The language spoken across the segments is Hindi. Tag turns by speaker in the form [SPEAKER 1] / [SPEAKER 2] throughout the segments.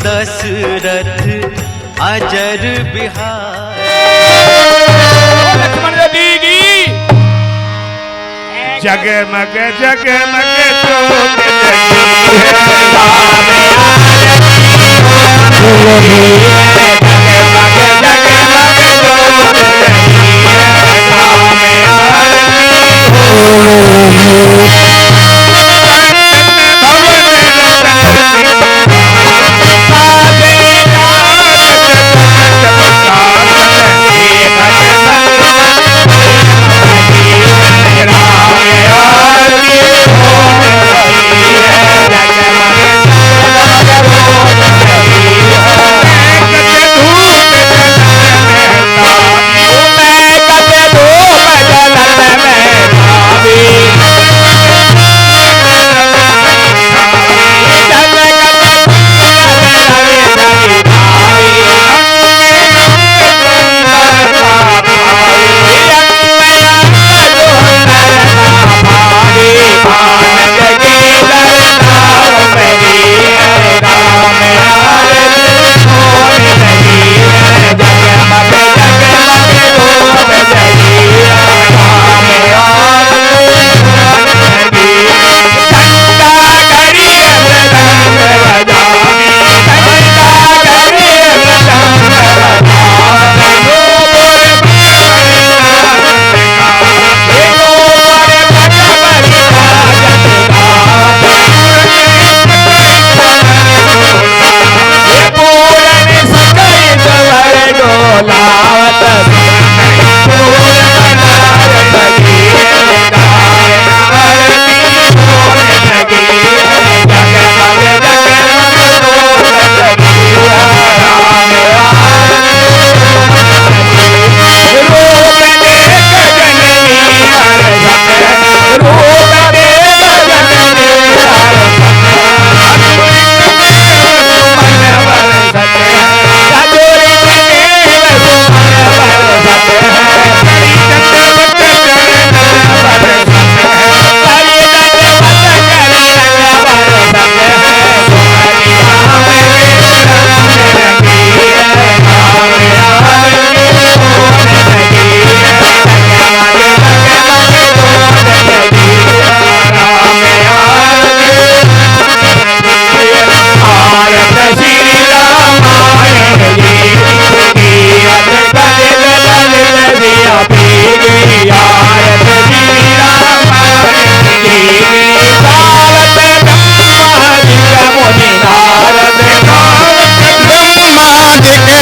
[SPEAKER 1] दशरथ अजर बिहार।
[SPEAKER 2] लक्ष्मण दीदी जगमग जगमग ज्योत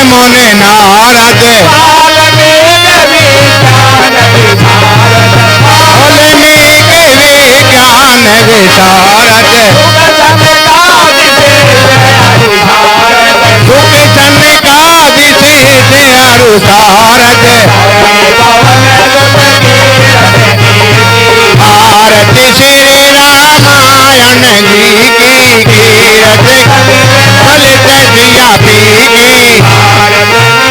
[SPEAKER 3] मुनि नारद वाल्मीकि विज्ञान विशारद सुख सनकादिक अनुसारद आरती श्री रामायण जी की कीरत ललित जिया पी की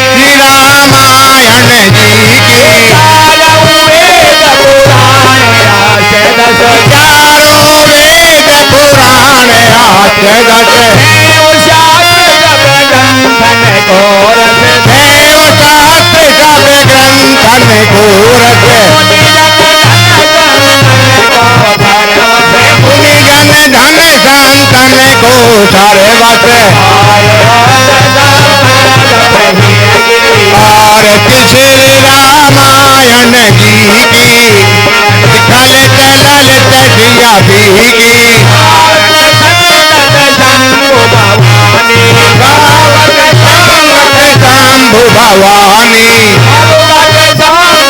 [SPEAKER 3] श्री रामायण जी की चारों वेद पुराण आचरत देव शास्त्र सब ग्रंथन घोरत मुनिगण धन संतन को सर्वत आरती श्री रामायण जी की ललित ललित जिया पी की शंभु भवानी हरुहट संभव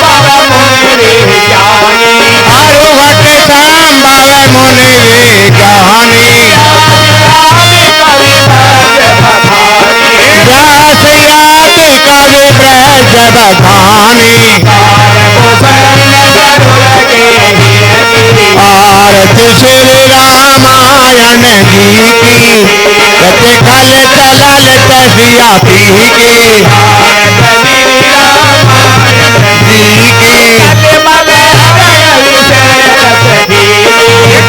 [SPEAKER 3] मुनि विज्ञानी व्यास याद कवि ब्रज बखानी आरती श्री रामायण जी की ललित ललित जिया पी की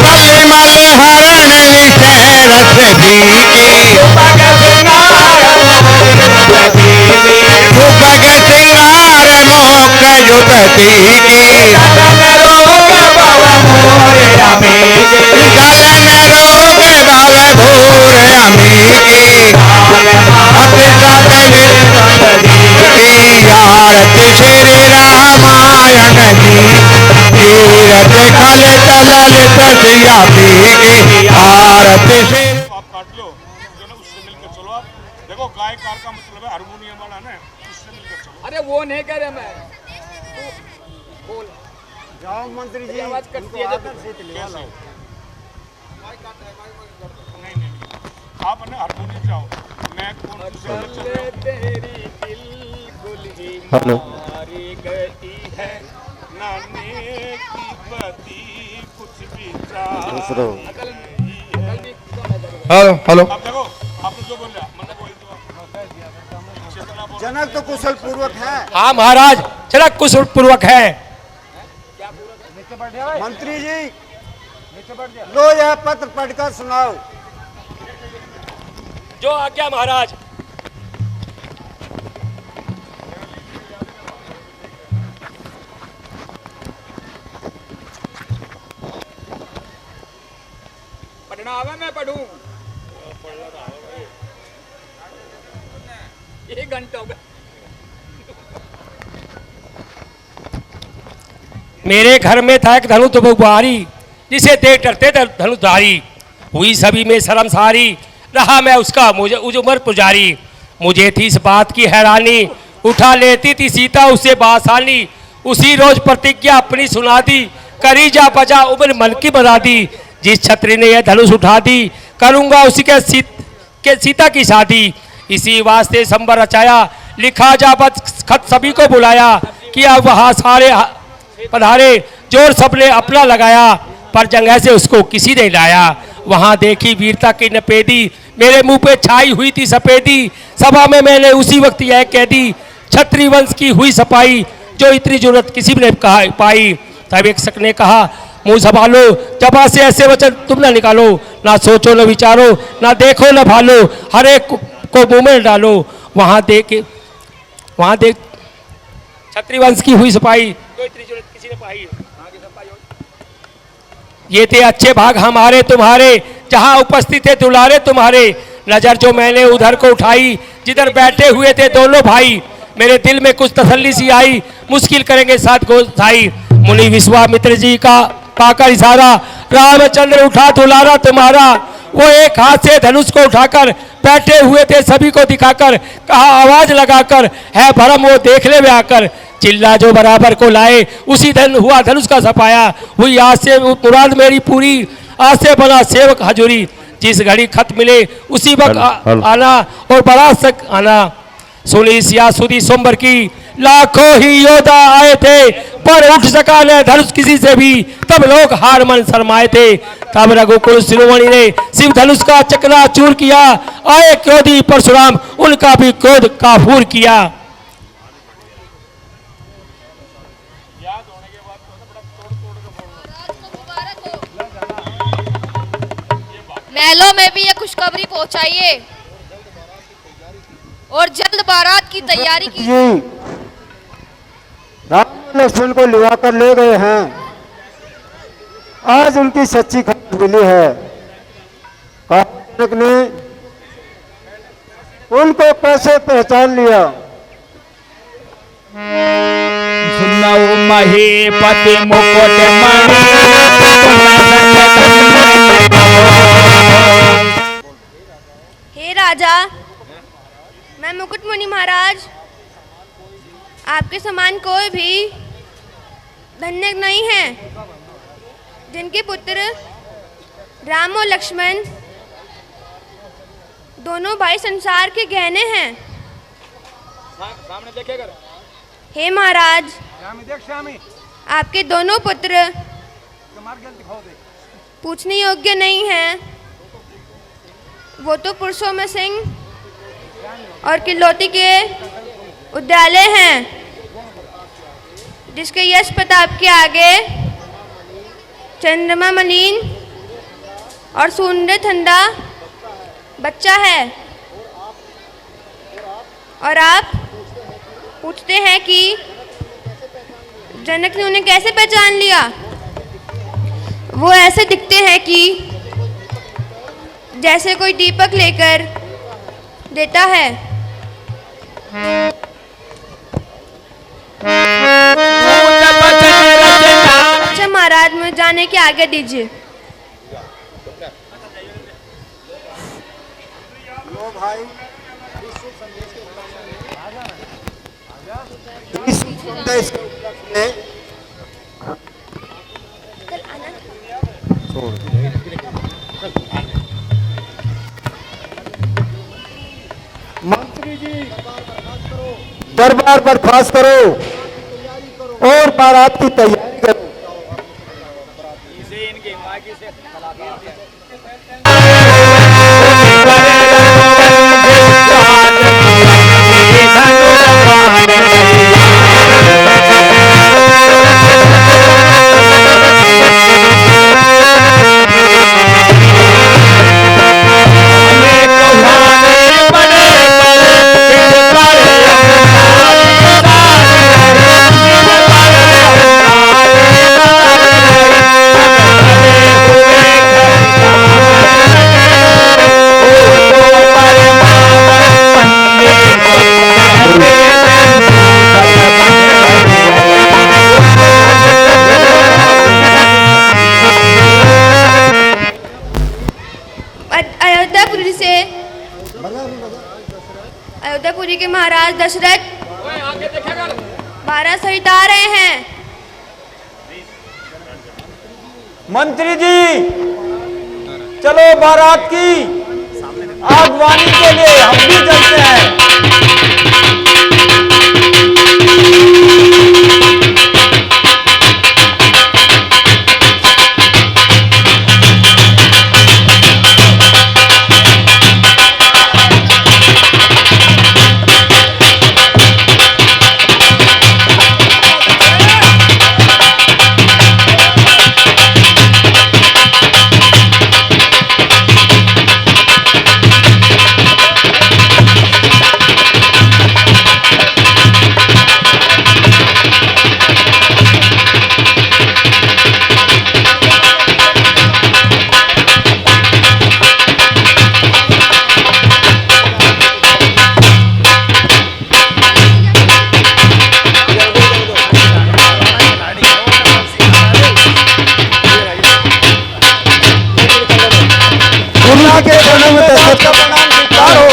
[SPEAKER 3] कलिमल हरण विषय रस दी की आरती की गलन रोग भव मोर अमी गलन रोग भव घोर अमी की आरती श्री रामायण जी तीरथ खल चलल तसिया पी आरती श्री
[SPEAKER 2] आप काट लो जो ना उससे मिलकर चलो। आप देखो गायकार का मतलब है हारमोनियम वाला ना, उससे मिलकर चलो।
[SPEAKER 4] अरे वो नहीं कह रहे मैं, तू बोल।
[SPEAKER 5] जाओ मंत्री जी,
[SPEAKER 4] आवाज कटती है जब
[SPEAKER 2] कैसे? नहीं, आप ना हारमोनियम जाओ, मैं कौन दूसरे में चल रहा हूँ।
[SPEAKER 4] तेरी बिल्कुल ही
[SPEAKER 3] हेलो।
[SPEAKER 4] मारी गई है
[SPEAKER 2] नाने की बती कुछ विचार
[SPEAKER 3] दूसरो।
[SPEAKER 4] अकल भी कम है तेरे को।
[SPEAKER 3] हेलो हेलो
[SPEAKER 2] आप देखो, आपने जो बोला मैंने बोल दिया। चेतना बोल
[SPEAKER 5] जनक तो कुशल पूर्वक है।
[SPEAKER 6] हाँ महाराज, जनक कुशल पूर्वक है।
[SPEAKER 5] मंत्री जी लो यह पत्र पढ़कर सुनाओ।
[SPEAKER 6] जो आज्ञा महाराज।
[SPEAKER 4] पढ़ना आवे मैं पढ़ूं। एक घंटा हो गया।
[SPEAKER 6] मेरे घर में था एक धनु तो बुआरी, जिसे देख डरते थे धनुधारी। हुई सभी में शर्मसारी, रहा मैं उसका मुझे उमर पुजारी। मुझे थी इस बात की हैरानी, उठा लेती थी सीता उससे बासानी। उसी रोज प्रतिज्ञा अपनी सुना दी, करी जा बजा उम्र मन की बना दी। जिस छत्री ने यह धनुष उठा दी, करूंगा उसी के सीता की शादी। इसी वास्ते संबर रचाया, लिखा जा खत सभी को बुलाया। किया वहाँ सारे पधारे, जोर सबने अपना लगाया। पर जंगह से उसको किसी ने लाया, वहाँ देखी वीरता की नपेदी। मेरे मुंह पे छाई हुई थी सफेदी, सभा में मैंने उसी वक्त यह कह दी। क्षत्रिय वंश की हुई सफाई, जो इतनी जरूरत किसी ने पाई। तब एक शक ने कहा, मुंह संभालो, जबा से ऐसे वचन तुम ना निकालो। ना सोचो न विचारो, ना देखो न भालो, हर एक को मुंह में डालो। वहाँ देख क्षत्रिय वंश की हुई सफाई, जो इतनी जरूरत किसी ने पाई। ये थे अच्छे भाग हमारे तुम्हारे, जहाँ उपस्थित थे दुलारे तुम्हारे। नजर जो मैंने उधर को उठाई, जिधर बैठे हुए थे दोनों भाई। मेरे दिल में कुछ तसल्ली सी आई, मुश्किल करेंगे साथ गोसाई। मुनि विश्वामित्र जी का पाकर इशारा, रामचंद्र उठा दुलारा तुम्हारा। वो एक हाथ से धनुष को उठाकर बैठे हुए थे सभी को दिखाकर, कहा आवाज लगाकर, है भरम वो देख ले वे आकर। चिल्ला जो बराबर को लाए, उसी दिन हुआ धनुष का सफाया। हुई आज से मुराद मेरी पूरी, आज से बना सेवक हजूरी। जिस घड़ी खत मिले उसी वक्त आना, और बारात तक आना। सुनी सियासुदी सोमवार की, लाखों ही योद्धा आए थे, पर उठ सका न धनुष किसी से भी। तब लोग हार मन शर्माए थे। तब रघुकुल शिरोमणि ने शिव धनुष का चकना चूर किया। आए क्रोधी परशुराम, उनका भी क्रोध काफूर किया।
[SPEAKER 7] महलों में भी ये खुशखबरी पहुंचाइए और जल्द बारात की तैयारी की।
[SPEAKER 5] जी राम लक्ष्मण को लिवा कर ले गए हैं। आज उनकी सच्ची खबर मिली है। जनक ने उनको कैसे पहचान लिया?
[SPEAKER 4] सुनाओ महीपति मुकुट मणि,
[SPEAKER 7] हे राजा, मैं मुकुटमुनि महाराज, आपके समान कोई भी धन्य नहीं है, जिनके पुत्र राम और लक्ष्मण दोनों भाई संसार के गहने हैं।
[SPEAKER 4] सामने देखेगा।
[SPEAKER 7] हे महाराज, आपके दोनों पुत्र पूछने योग्य नहीं हैं। वो तो पुरुषों में सिंह और किल्लोती के उद्यालय हैं, जिसके यश प्रताप के आगे चंद्रमा मलिन और सूर्य ठंडा बच्चा है। और आप पूछते हैं कि जनक ने उन्हें कैसे पहचान लिया? वो ऐसे दिखते हैं कि जैसे कोई दीपक लेकर देता है। अच्छा महाराज, मुझे जाने की आज्ञा दीजिए।
[SPEAKER 5] लो भाई, इस संदेश के उपलक्ष्य में मंत्री जी दरबार बर्खास्त करो और बारात की तैयारी करो।
[SPEAKER 7] अयोध्यापुरी के महाराज दशरथ 12 सहित आ रहे हैं।
[SPEAKER 5] मंत्री जी चलो बारात की आगवानी के लिए हम भी चलते हैं। के जन्म दशरथ का प्रणाम स्वीकार हो।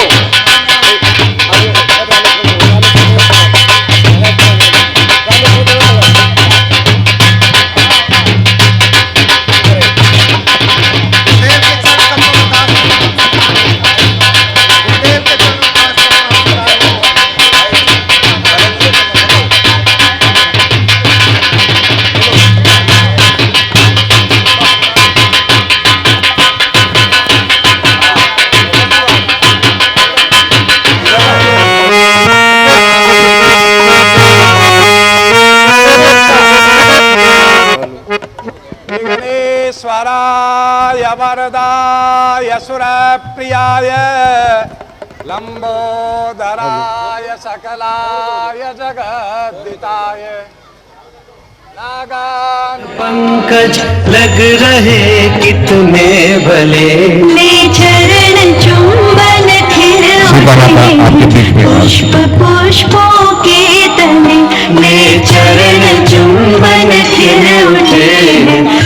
[SPEAKER 5] विघ्नेश्वराय वरदाय सुरप्रियाय लंबोदराय सकलाय जगद्दिताय
[SPEAKER 1] पंकज लग रहे कितने भले,
[SPEAKER 8] ले चरण चुंबन फिर उठे, पुष्प पुष्पों के तले ले चरण चुंबन फिर उठे,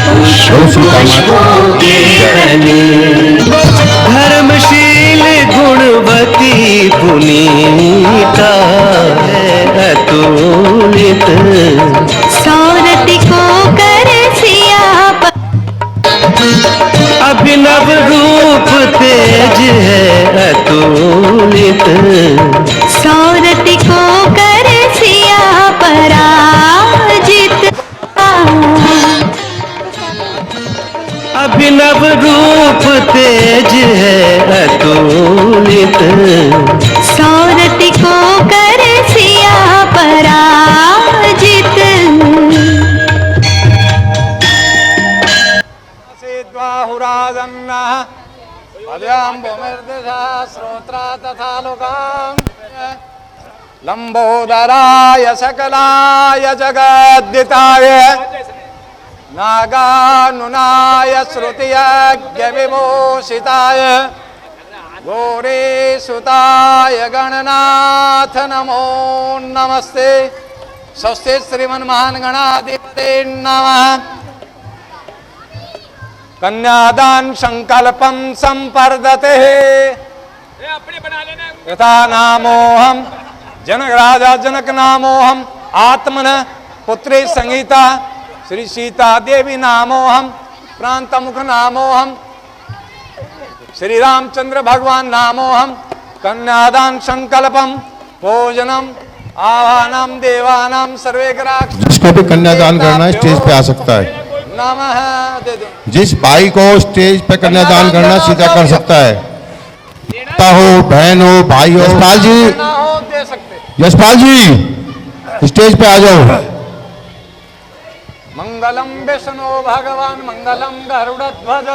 [SPEAKER 8] पुष्प पुष्पों के तले।
[SPEAKER 1] धर्मशील गुणवती पुनीता है अतुलित,
[SPEAKER 8] सौरति को कर सिया
[SPEAKER 1] अभिनव रूप तेज है अतुलित,
[SPEAKER 8] सौरति को कर सिया पराजित।
[SPEAKER 1] अभिनव रूप तेज है अतुलित,
[SPEAKER 8] सौरति को कर सिया पराजित।
[SPEAKER 5] बाहुराजन्नः पद्याम्बुमिर्दशा श्रोत्रा तथा लोकाम्
[SPEAKER 3] लंबोदराय सकलाय जगद्दिताय नागानुनाय श्रुतियज्ञ विभूषिताय गौरीसुताय गणनाथ नमो नमस्ते। स्वस्ति श्रीमन्महान् गणाधिपते नमः। कन्यादान संकल्पम संपर्दते यथा नामोहम जनक राजा जनक नामोहम आत्मन पुत्री संगीता श्री सीता देवी नामोहम प्रांतमुख नामोहम श्री रामचंद्र भगवान नामोहम। कन्यादान संकल्पम भोजनम आवाहनम देवानाम सर्वे ग्राह।
[SPEAKER 9] जिसको भी कन्यादान करना है स्टेज पे आ सकता है।
[SPEAKER 3] नमः दे दो।
[SPEAKER 9] जिस भाई को स्टेज पे कन्यादान करना सीधा कर सकता है। हो बहन हो भाई हो। यशपाल जी
[SPEAKER 3] ना हो दे सकते।
[SPEAKER 9] यशपाल जी स्टेज पे आ जाओ।
[SPEAKER 3] मंगलम विष्णु भगवान मंगलम गरुड़ध्वज।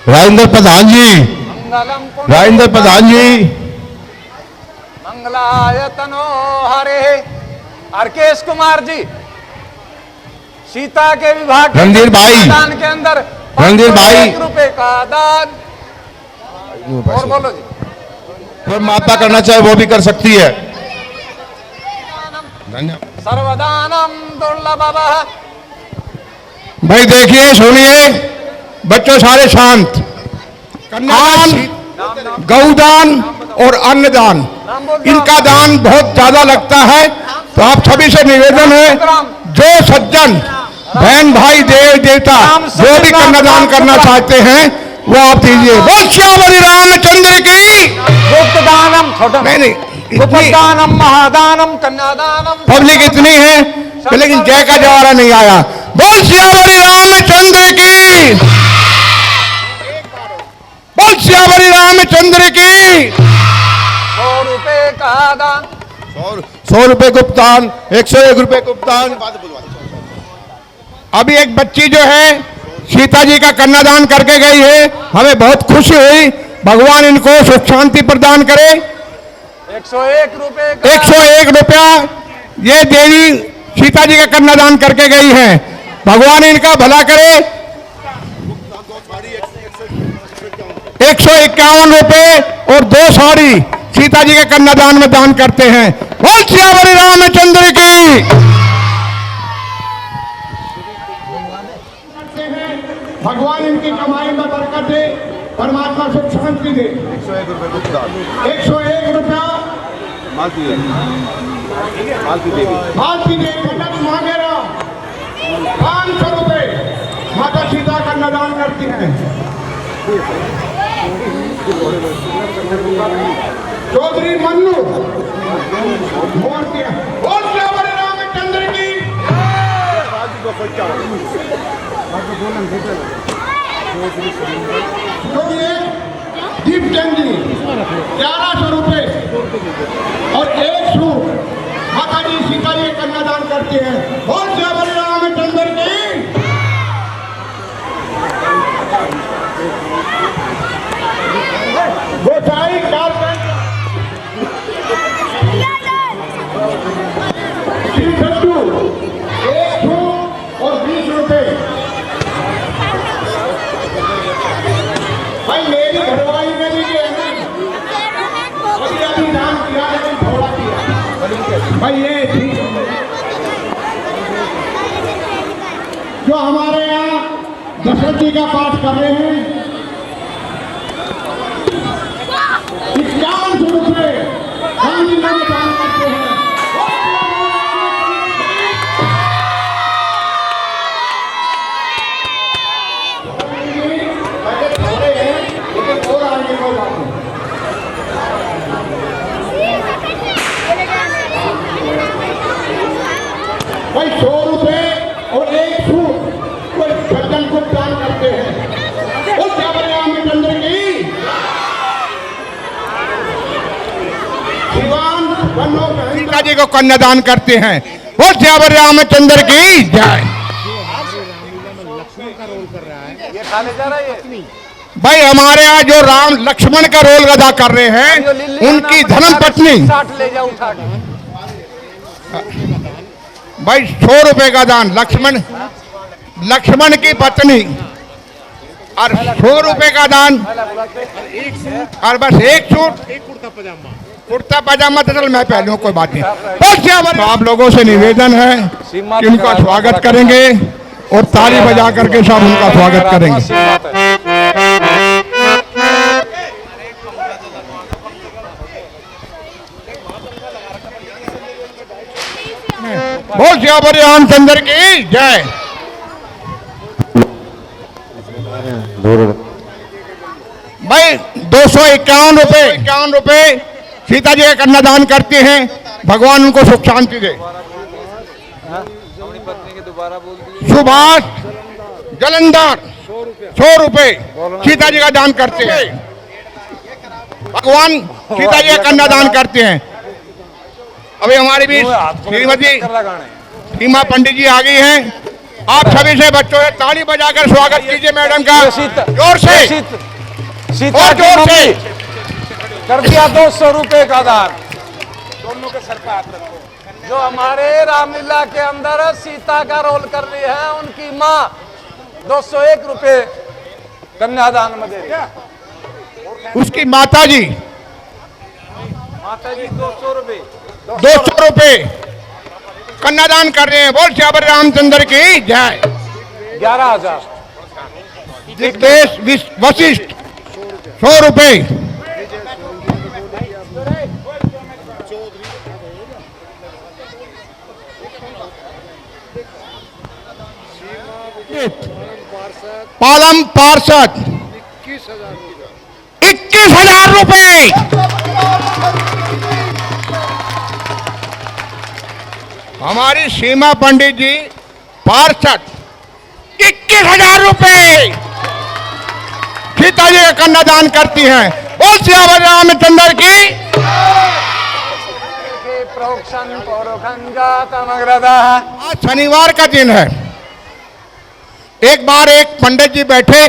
[SPEAKER 9] राजेंद्र प्रधान जी
[SPEAKER 3] मंगलम
[SPEAKER 9] राजेंद्र प्रधान जी
[SPEAKER 3] मंगलायतनो हरे। अर्केश कुमार जी सीता के विभाग के
[SPEAKER 9] रणधीर भाई।
[SPEAKER 3] दान के अंदर
[SPEAKER 9] रणधीर भाई।
[SPEAKER 3] ₹1 का दान। और बोलो जी।
[SPEAKER 9] और माता करना चाहे वो भी कर सकती है। धन्यवाद।
[SPEAKER 3] सर्वदानम दुर्लभः।
[SPEAKER 9] भाई देखिए सुनिए बच्चों सारे शांत। कन्यादान गौदान और अन्नदान इनका दान बहुत ज्यादा लगता है। तो आप सभी से निवेदन है जो सज्जन बहन भाई देव देवता जो भी कन्यादान करना चाहते हैं वो आप दीजिए। बोल श्यामली रामचंद्र की।
[SPEAKER 3] गुप्तदानम छोटा
[SPEAKER 9] नहीं
[SPEAKER 3] गुप्तदानम महादानम कन्यादानम।
[SPEAKER 9] पब्लिक इतनी है लेकिन जय का जवारा नहीं आया। बोल श्यामली रामचंद्र की। बोल श्यामली रामचंद्र की।
[SPEAKER 3] ₹100 का दान।
[SPEAKER 9] 100 रुपए गुप्तान 101 रुपए गुप्तान। अभी एक बच्ची जो है सीता जी का कन्यादान करके गई है। हमें बहुत खुशी हुई। भगवान इनको सुख शांति प्रदान करे।
[SPEAKER 3] 101 रुपए का
[SPEAKER 9] 101 रुपया ये देवी सीता जी का कन्यादान करके गई हैं। भगवान इनका भला करे। 151 रुपए और 2 साड़ी सीता जी के कन्यादान में दान करते हैं। बोल श्यामली रामचंद्र की। भगवान इनकी कमाई में बरकत दे। परमात्मा सुख शांति दे। 101 रुपया मालती देवी मांगे रहा। 500 रुपए माता सीता कन्यादान करती हैं। चौधरी मन्नू मूर्ति। बोल श्यामली रामचंद्र की। दीपचंद जी 1100 रुपए और 1 सूट माता जी सीता जी कन्यादान करते हैं। बोल श्यामली रामचंद्र की। गोसाई कारपेंटर श्री सत्तू 1 सूट और 20 रुपए। भाई मेरी घरवाली में भी ये है अभी दान किया लेकिन थोड़ा किया। भाई ये ठीक जो हमारे यहाँ दशरथ जी का पाठ कर रहे हैं 51 रुपए हम जी में दान करते हैं। भाई 100 रुपए और 1 सूट कोई सज्जन को दान करते हैं। उस रामचंद्र की सीता जी को कन्यादान करते हैं। वो श्यावर रामचंद्र की जय। भाई हमारे यहाँ जो राम लक्ष्मण का रोल अदा कर रहे हैं उनकी धर्म पत्नी भाई 100 रुपए का दान, लक्ष्मण की पत्नी, और 100 रुपए का दान, और बस एक सूट, एक कुर्ता पजामा तो चल मैं पहनूं, कोई बात नहीं। बस आप लोगों से निवेदन है कि उनका स्वागत करेंगे और ताली बजा करके सब उनका स्वागत करेंगे। बोल श्यावर रामचंद्र की जय। भाई 251 रुपए सीता जी का कन्यादान करते हैं, भगवान उनको सुख शांति दे। सुभाष जलंधर 100 रुपए सीता जी का दान करते हैं, भगवान सीता जी का कन्यादान करते हैं। अभी हमारे बीच श्रीमती सीमा पंडित जी आ गई हैं। आप सभी से बच्चों से ताली बजाकर स्वागत कीजिए मैडम का, जोर से और जोर से।
[SPEAKER 3] कर दिया 200 रुपए का दान, दोनों के सर पे हाथ रखो। जो हमारे रामलीला के अंदर सीता का रोल कर रही है, उनकी माँ 201 रुपए कन्यादान में दे रही है।
[SPEAKER 9] उसकी माता जी
[SPEAKER 3] 200 रुपए
[SPEAKER 9] 200 रुपए कन्यादान कर रहे हैं। बोल श्यावर रामचंद्र की जय।
[SPEAKER 3] 11,000
[SPEAKER 9] दिग्देश वशिष्ठ 100 रुपए, पालम पार्षद 21,000 रुपए, हमारी सीमा पंडित जी पार्षद 21,000 रुपए सीता जी का कन्यादान करती हैं। बोल श्यावर रामचंद्र की। आज शनिवार का दिन है। एक बार एक पंडित जी बैठे,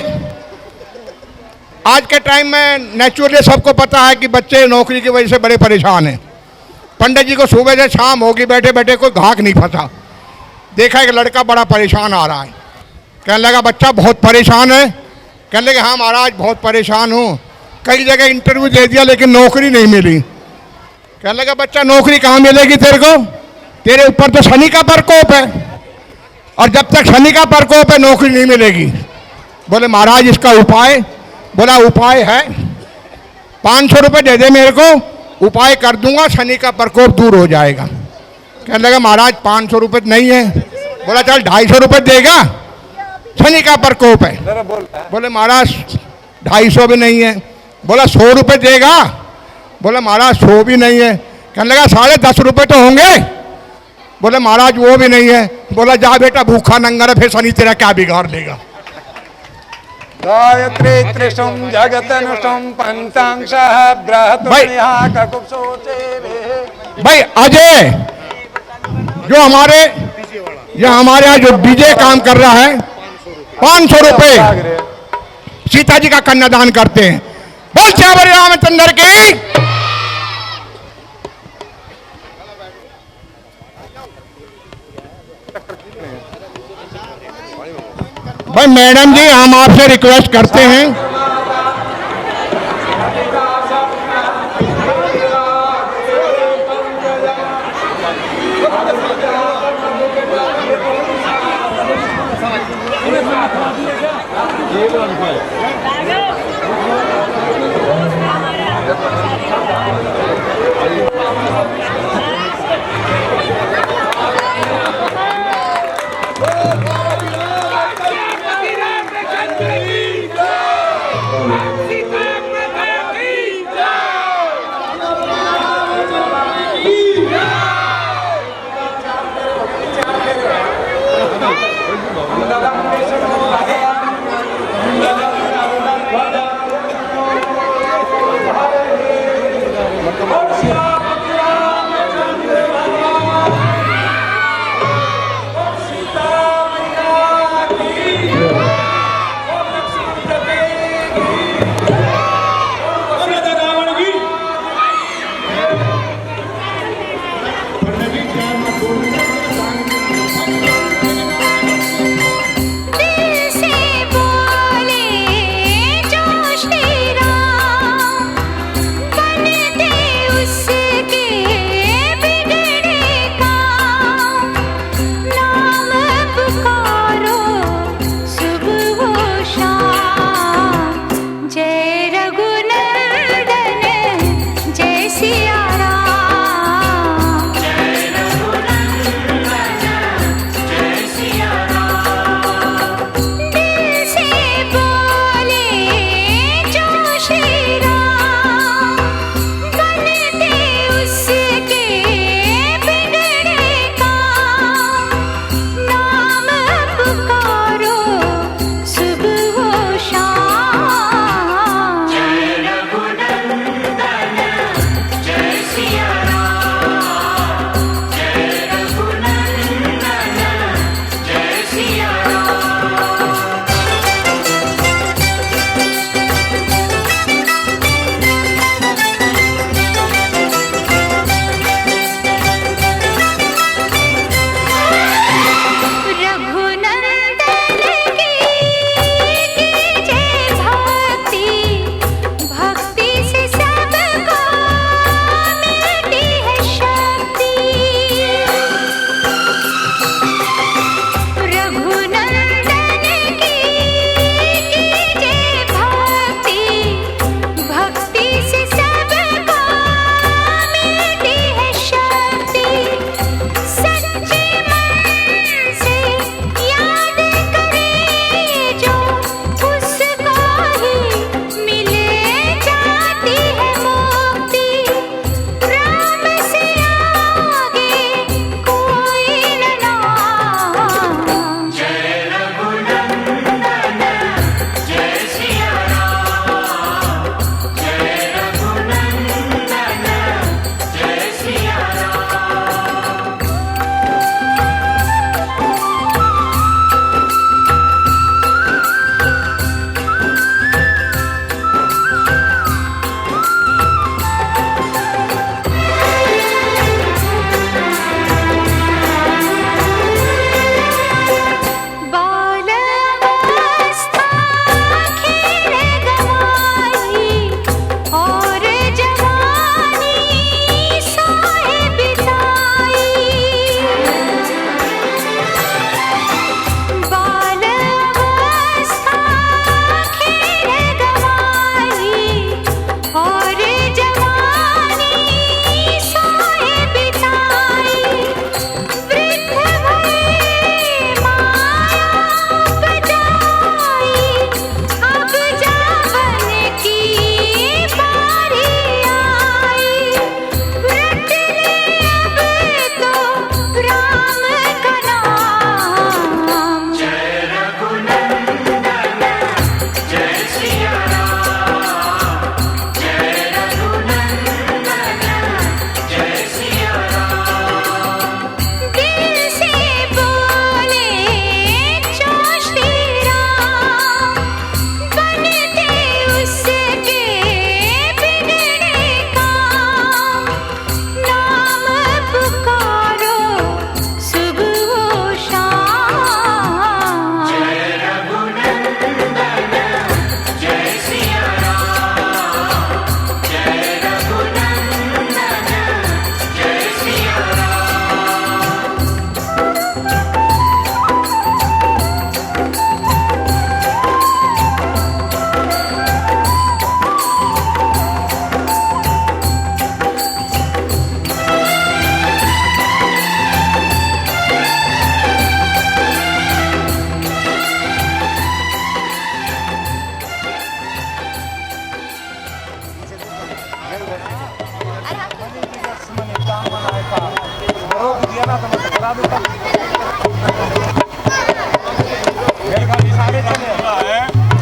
[SPEAKER 9] आज के टाइम में नेचुरली सबको पता है कि बच्चे नौकरी की वजह से बड़े परेशान हैं। पंडित जी को सुबह से शाम होगी बैठे बैठे कोई घाक नहीं फंसा। देखा एक लड़का बड़ा परेशान आ रहा है, कहने लगा बच्चा बहुत परेशान है। कहने लगे हाँ महाराज बहुत परेशान हूँ, कई जगह इंटरव्यू दे दिया लेकिन नौकरी नहीं मिली। कहने लगा बच्चा नौकरी कहाँ मिलेगी तेरे को, तेरे ऊपर तो शनि का प्रकोप है, और जब तक शनि का प्रकोप है नौकरी नहीं मिलेगी। बोले महाराज इसका उपाय? बोला उपाय है, 500 रुपये दे दे मेरे को, उपाय कर दूंगा, शनि का प्रकोप दूर हो जाएगा। कहने लगा महाराज 500 रुपये नहीं है। बोला चल 250 रुपये देगा, शनि का प्रकोप है। बोले महाराज 250 भी नहीं है। बोला 100 रुपये देगा। बोले महाराज 100 भी नहीं है। कहने लगा 10.5 रुपये तो होंगे। बोले महाराज वो भी नहीं है। बोला जा बेटा भूखा नंगा रह, फिर शनि तेरा क्या बिगाड़ देगा।
[SPEAKER 3] गायत्री त्रिशुम जगतनुषुम पंचांशः
[SPEAKER 9] भाई अजय जो हमारे यहाँ जो विजय काम कर रहा है 500 रुपए सीता जी का कन्यादान करते हैं। बोल श्यावर रामचंद्र की। भाई मैडम जी हम आपसे रिक्वेस्ट करते हैं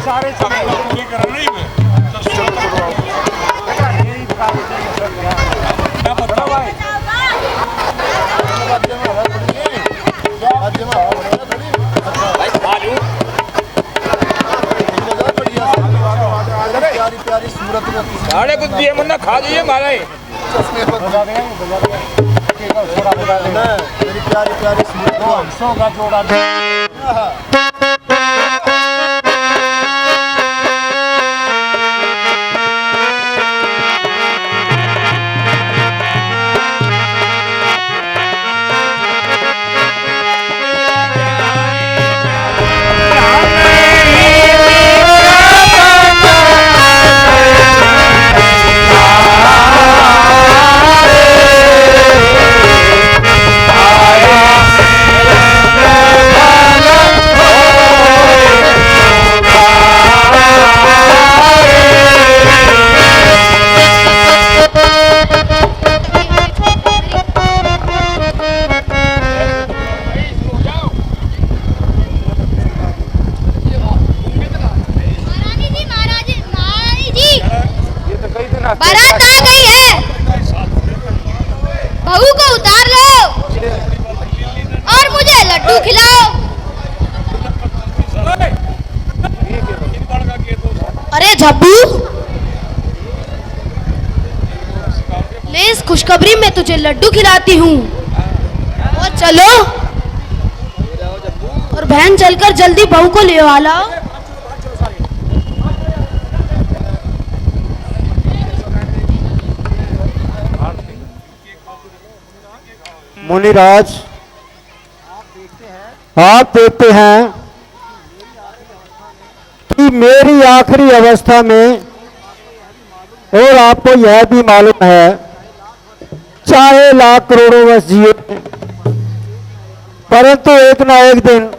[SPEAKER 2] सारे पूरी कर रही मैं
[SPEAKER 3] साढ़े कुछ दिए मुन्ना खा जाइए मारे
[SPEAKER 5] मेरी प्यारी प्यारी सूरत का जोड़ा
[SPEAKER 7] बारात आ गई है, बहू को उतार लो और मुझे लड्डू खिलाओ। अरे झब्बू, ले इस खुशखबरी में तुझे लड्डू खिलाती हूँ। और चलो, और बहन चलकर जल्दी बहू को ले आ लाओ।
[SPEAKER 5] मुनिराज, आप देखते हैं कि मेरी आखिरी अवस्था में, और आपको यह भी मालूम है, चाहे लाख करोड़ों वर्ष जिए, परंतु एक ना एक दिन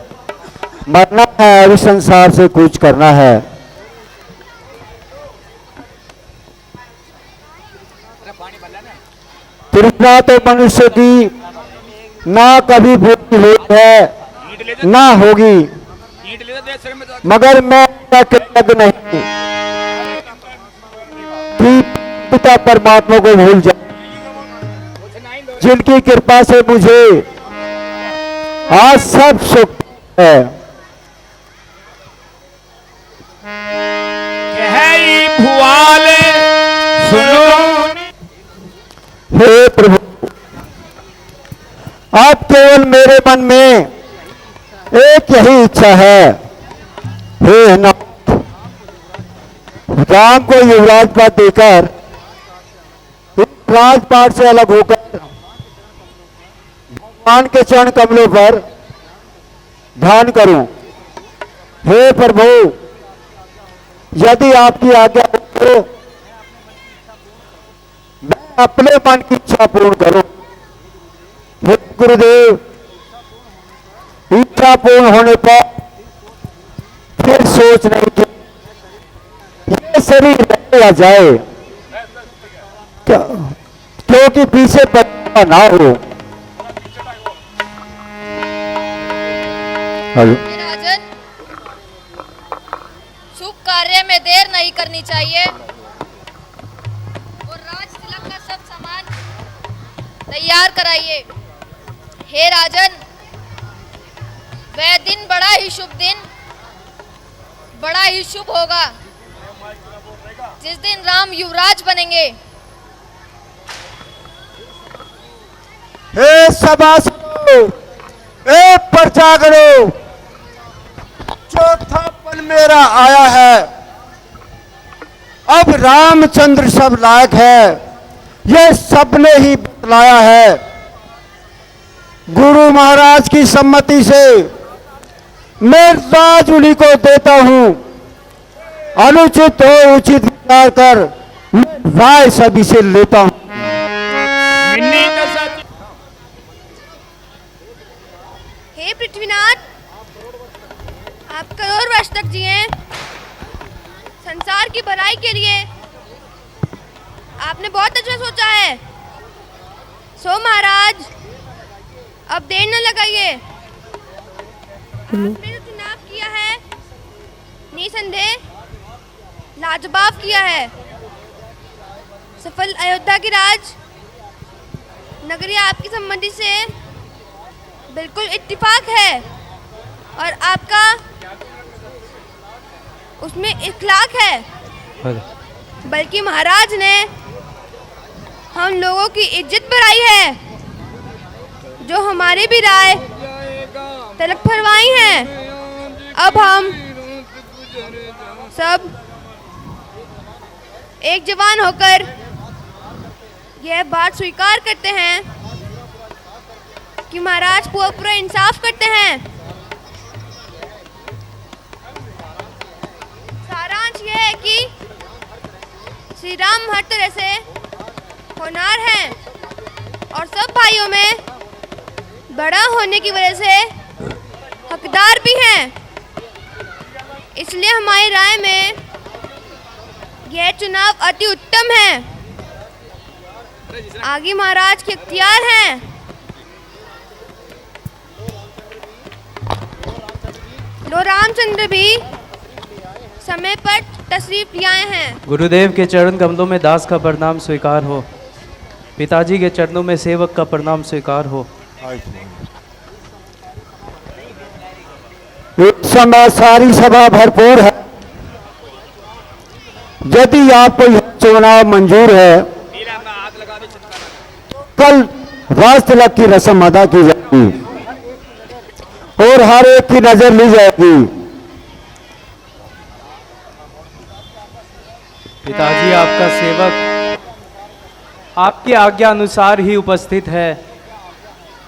[SPEAKER 5] मरना है, इस संसार से कूच करना है। तृष्णा तो मनुष्य की ना कभी पूरी हुई है ना होगी, मगर मैं कृतज्ञ नहीं कि पिता परमात्मा को भूल जाए, जिनकी कृपा से मुझे आज सब सुख है। हे प्रभु, अब केवल मेरे मन में एक यही इच्छा है, हे नाथ, राम को युवराज पद देकर इस राजपाट से अलग होकर भगवान के चरण कमलों पर ध्यान करूं। हे प्रभु, यदि आपकी आज्ञा हो तो मैं अपने मन की इच्छा पूर्ण करूं। हे गुरुदेव, इच्छा पूर्ण होने पर फिर सोच नहीं कि ये शरीर रह जाए, क्योंकि पीछे पछतावा ना हो। हेलो
[SPEAKER 7] राजन, शुभ कार्य में देर नहीं करनी चाहिए और राज तिलक का सब सामान तैयार कराइए। हे राजन, वह दिन बड़ा ही शुभ दिन, बड़ा ही शुभ होगा जिस दिन राम युवराज बनेंगे।
[SPEAKER 5] हे सभासदों, हे प्रजागणों, चौथा पल मेरा आया है। अब रामचंद्र सब लायक है, ये सबने ही बतलाया है। गुरु महाराज की सम्मति से मैं राज उन्हीं को देता हूं। अनुचित हो उचित विचार कर मैं राय सभी से लेता हूं।
[SPEAKER 7] हे पृथ्वीनाथ, आप करोड़ वर्ष तक जिए, संसार की भलाई के लिए आपने बहुत अच्छा सोचा है। सो महाराज, अब देर न लगाइए। आपने जो चुनाव किया है निसंदेह लाजवाब किया है। सफल अयोध्या की राज नगरी आपकी सम्मति से बिल्कुल इत्तेफाक है और आपका उसमें इखलाक है। बल्कि महाराज ने हम लोगों की इज्जत बढ़ाई है, जो हमारी भी राय तलक फरमाई है। अब हम सब एक जवान होकर यह बात स्वीकार करते हैं कि महाराज पूरा इंसाफ करते हैं। सारांश यह है कि श्री राम हर तरह से होनहार हैं और सब भाइयों में बड़ा होने की वजह से हकदार भी हैं। इसलिए हमारी राय में यह चुनाव अति उत्तम है। आगे महाराज के इख्तियार हैं। लो रामचंद्र भी समय पर तशरीफ ले आए हैं।
[SPEAKER 1] गुरुदेव के चरण कमलों में दास का प्रणाम स्वीकार हो। पिताजी के चरणों में सेवक का प्रणाम स्वीकार हो।
[SPEAKER 5] इस समय सारी सभा भरपूर है। यदि आपको यह चुनाव मंजूर है, कल राज तिलक की रस्म अदा की जाएगी और हर एक की नजर ली जाएगी।
[SPEAKER 1] पिताजी, आपका सेवक आपकी आज्ञा अनुसार ही उपस्थित है।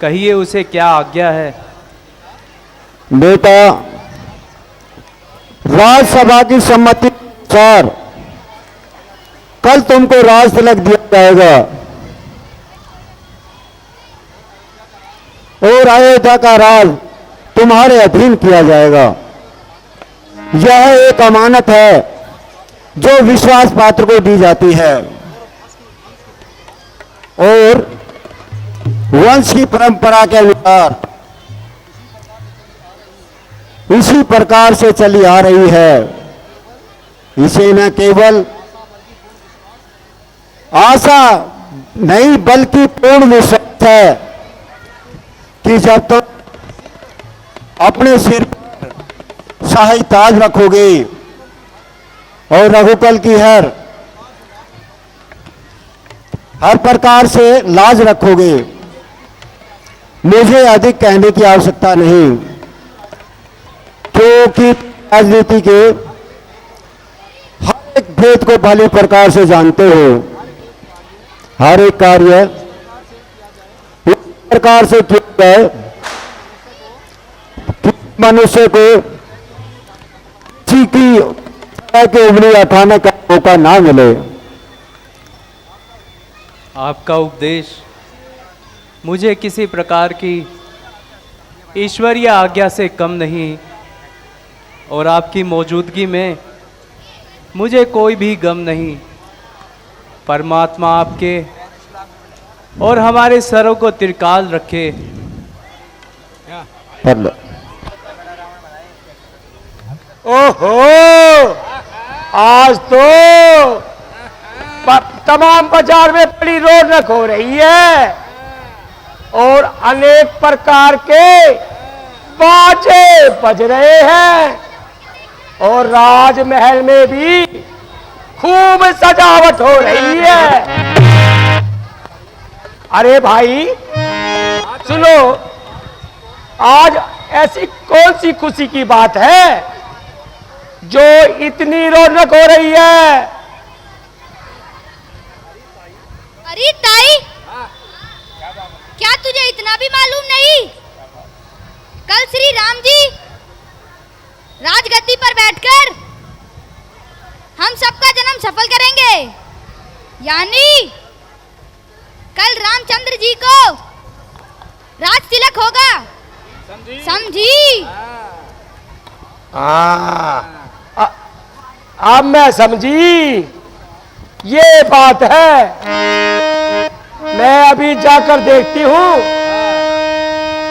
[SPEAKER 1] कहिए उसे क्या आज्ञा है।
[SPEAKER 5] बेटा, राज्यसभा की सम्मति अनुसार कल तुमको राज तिलक दिया जाएगा और अयोध्या का राज तुम्हारे अधीन किया जाएगा। यह एक अमानत है जो विश्वास पात्र को दी जाती है और वंश की परंपरा के अनुसार इसी प्रकार से चली आ रही है। इसे न केवल आशा नहीं बल्कि पूर्ण विश्वास है कि जब तक अपने सिर पर शाही ताज रखोगे और रघुकुल की हर प्रकार से लाज रखोगे, मुझे अधिक कहने की आवश्यकता नहीं, क्योंकि राजनीति के हर एक भेद को भली प्रकार से जानते हो। हर एक कार्य इस प्रकार से किया जाए कि मनुष्य को किसी की उंगली उठाने का मौका ना मिले।
[SPEAKER 1] आपका उपदेश मुझे किसी प्रकार की ईश्वरीय आज्ञा से कम नहीं और आपकी मौजूदगी में मुझे कोई भी गम नहीं। परमात्मा आपके और हमारे सरों को तिरकाल रखे।
[SPEAKER 3] ओहो, आज तो तमाम बाजार में बड़ी रौनक हो रही है और अनेक प्रकार के बाजे बज रहे हैं और राजमहल में भी खूब सजावट हो रही है। अरे भाई सुनो, आज ऐसी कौन सी खुशी की बात है जो इतनी रौनक हो रही है?
[SPEAKER 7] अरे ताई, क्या तुझे इतना भी मालूम नहीं? कल श्री राम जी राजगद्दी पर बैठकर हम सबका जन्म सफल करेंगे। यानी कल रामचंद्र जी को राज तिलक होगा। समझी?
[SPEAKER 3] अब मैं समझी, ये बात है। मैं अभी जाकर देखती हूँ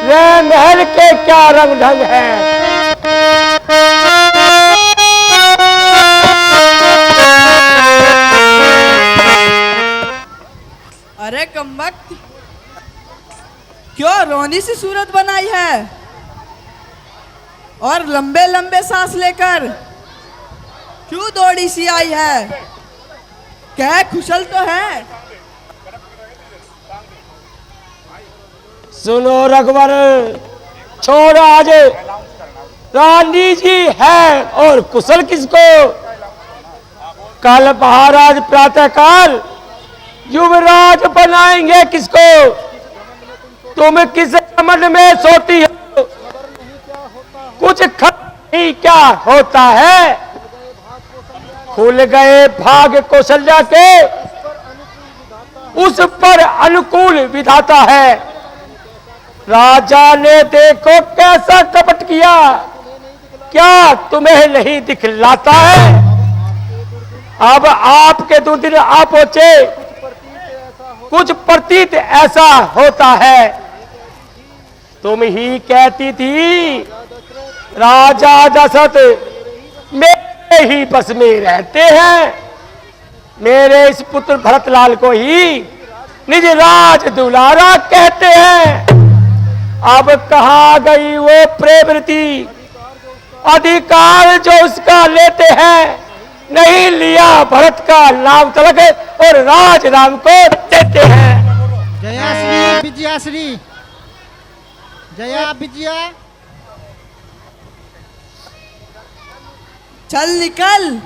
[SPEAKER 5] वे महल के क्या रंग ढंग है।
[SPEAKER 10] अरे कमबख्त, क्यों रोनी सी सूरत बनाई है और लंबे लंबे सांस लेकर क्यों दौड़ी सी आई है? क्या खुशल तो है?
[SPEAKER 5] सुनो रघुवर, छोड़ आज रानी जी है और कुशल किसको। कल महाराज प्रातःकाल युवराज बनाएंगे किसको। तुम किस मन में सोती हो, कुछ नहीं क्या होता है। खुल गए भाग कौशल्या के, उस पर अनुकूल विधाता है। राजा ने देखो कैसा कपट किया, क्या तुम्हें नहीं दिखलाता है। अब आपके दुर्दिन आ पहुंचे, कुछ प्रतीत ऐसा होता है। तुम ही कहती थी राजा दशरथ मेरे ही बस में रहते हैं, मेरे इस पुत्र भरतलाल को ही निज राज दुलारा कहते हैं। अब कहाँ गई वो प्रेमवृत्ति, अधिकार जो उसका लेते हैं। नहीं लिया भरत का नाम तलक और राज राम को देते हैं।
[SPEAKER 11] जयाश्री विजयाश्री, जया विजया।
[SPEAKER 10] चल निकल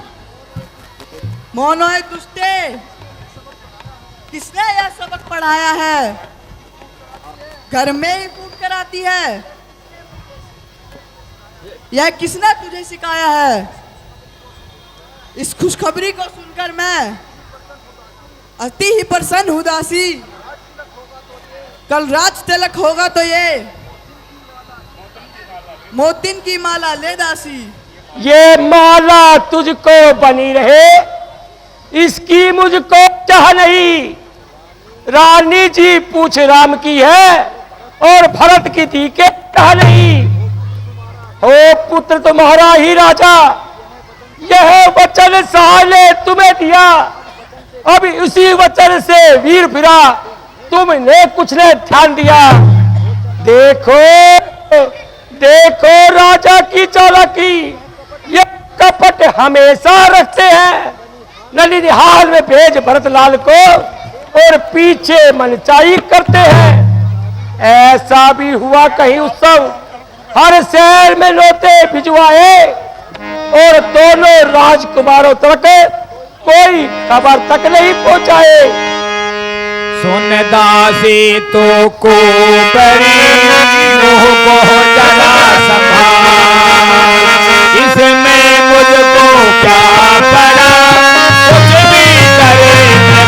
[SPEAKER 10] मोनोए दुष्टे, किसने यह सबक पढ़ाया है? घर में ही कूट कर आती है। यह किसने तुझे सिखाया है? इस खुशखबरी को सुनकर मैं अति ही प्रसन्न हूँ दासी। कल राज तिलक होगा तो ये मोतिन की माला ले दासी।
[SPEAKER 5] ये माला तुझको बनी रहे, इसकी मुझको चाह नहीं। रानी जी पूछ राम की है और भरत की दी के चाह नहीं। हो पुत्र तुम्हारा ही राजा, यह वचन साह ने तुम्हें दिया। अब उसी वचन से वीर फिरा, तुमने कुछ ने ध्यान दिया। देखो देखो राजा की चालाकी, ये कपट हमेशा रखते हैं। नलिनिहाल में भेज भरतलाल को और पीछे मनचाही करते हैं। ऐसा भी हुआ कहीं उत्सव, हर शहर में नोते भिजवाए और दोनों राजकुमारों तक कोई खबर तक नहीं पहुंचाए।
[SPEAKER 12] सुन दासी तो को परी मोह को जला संभाल, इसमें मुझको क्या पड़ा, कुछ भी करे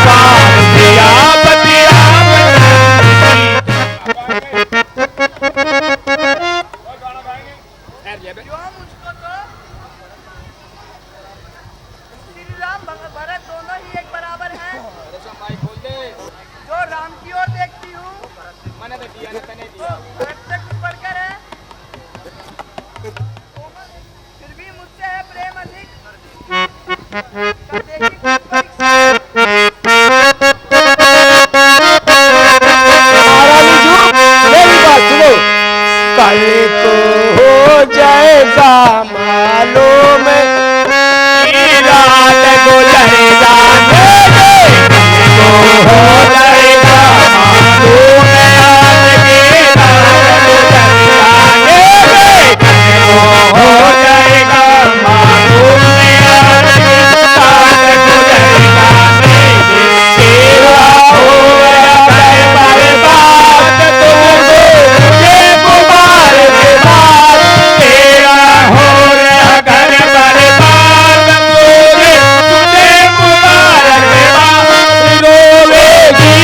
[SPEAKER 12] बात दिया बतिया।
[SPEAKER 10] भरत दोनों ही एक बराबर हैं। जो राम की ओर देखती हूँ, मैंने तो दिया ना, तने दिया। भरत से कुछ बढ़कर है, फिर भी मुझसे है प्रेम अधिक।
[SPEAKER 5] मेरी बात सुनो, कल को हो जाएगा मालूम,
[SPEAKER 12] रात गुजर जाने को हो जाएगा मालूम, आज की रात गुजर जाने को हो जाएगा मालूम, आज की रात गुजर जाने सेवा हो गया बर्बाद, तुझे मुबारक बात, तेरा हो गया घर बर्बाद, तुझे मुबारक बात। रोवेगी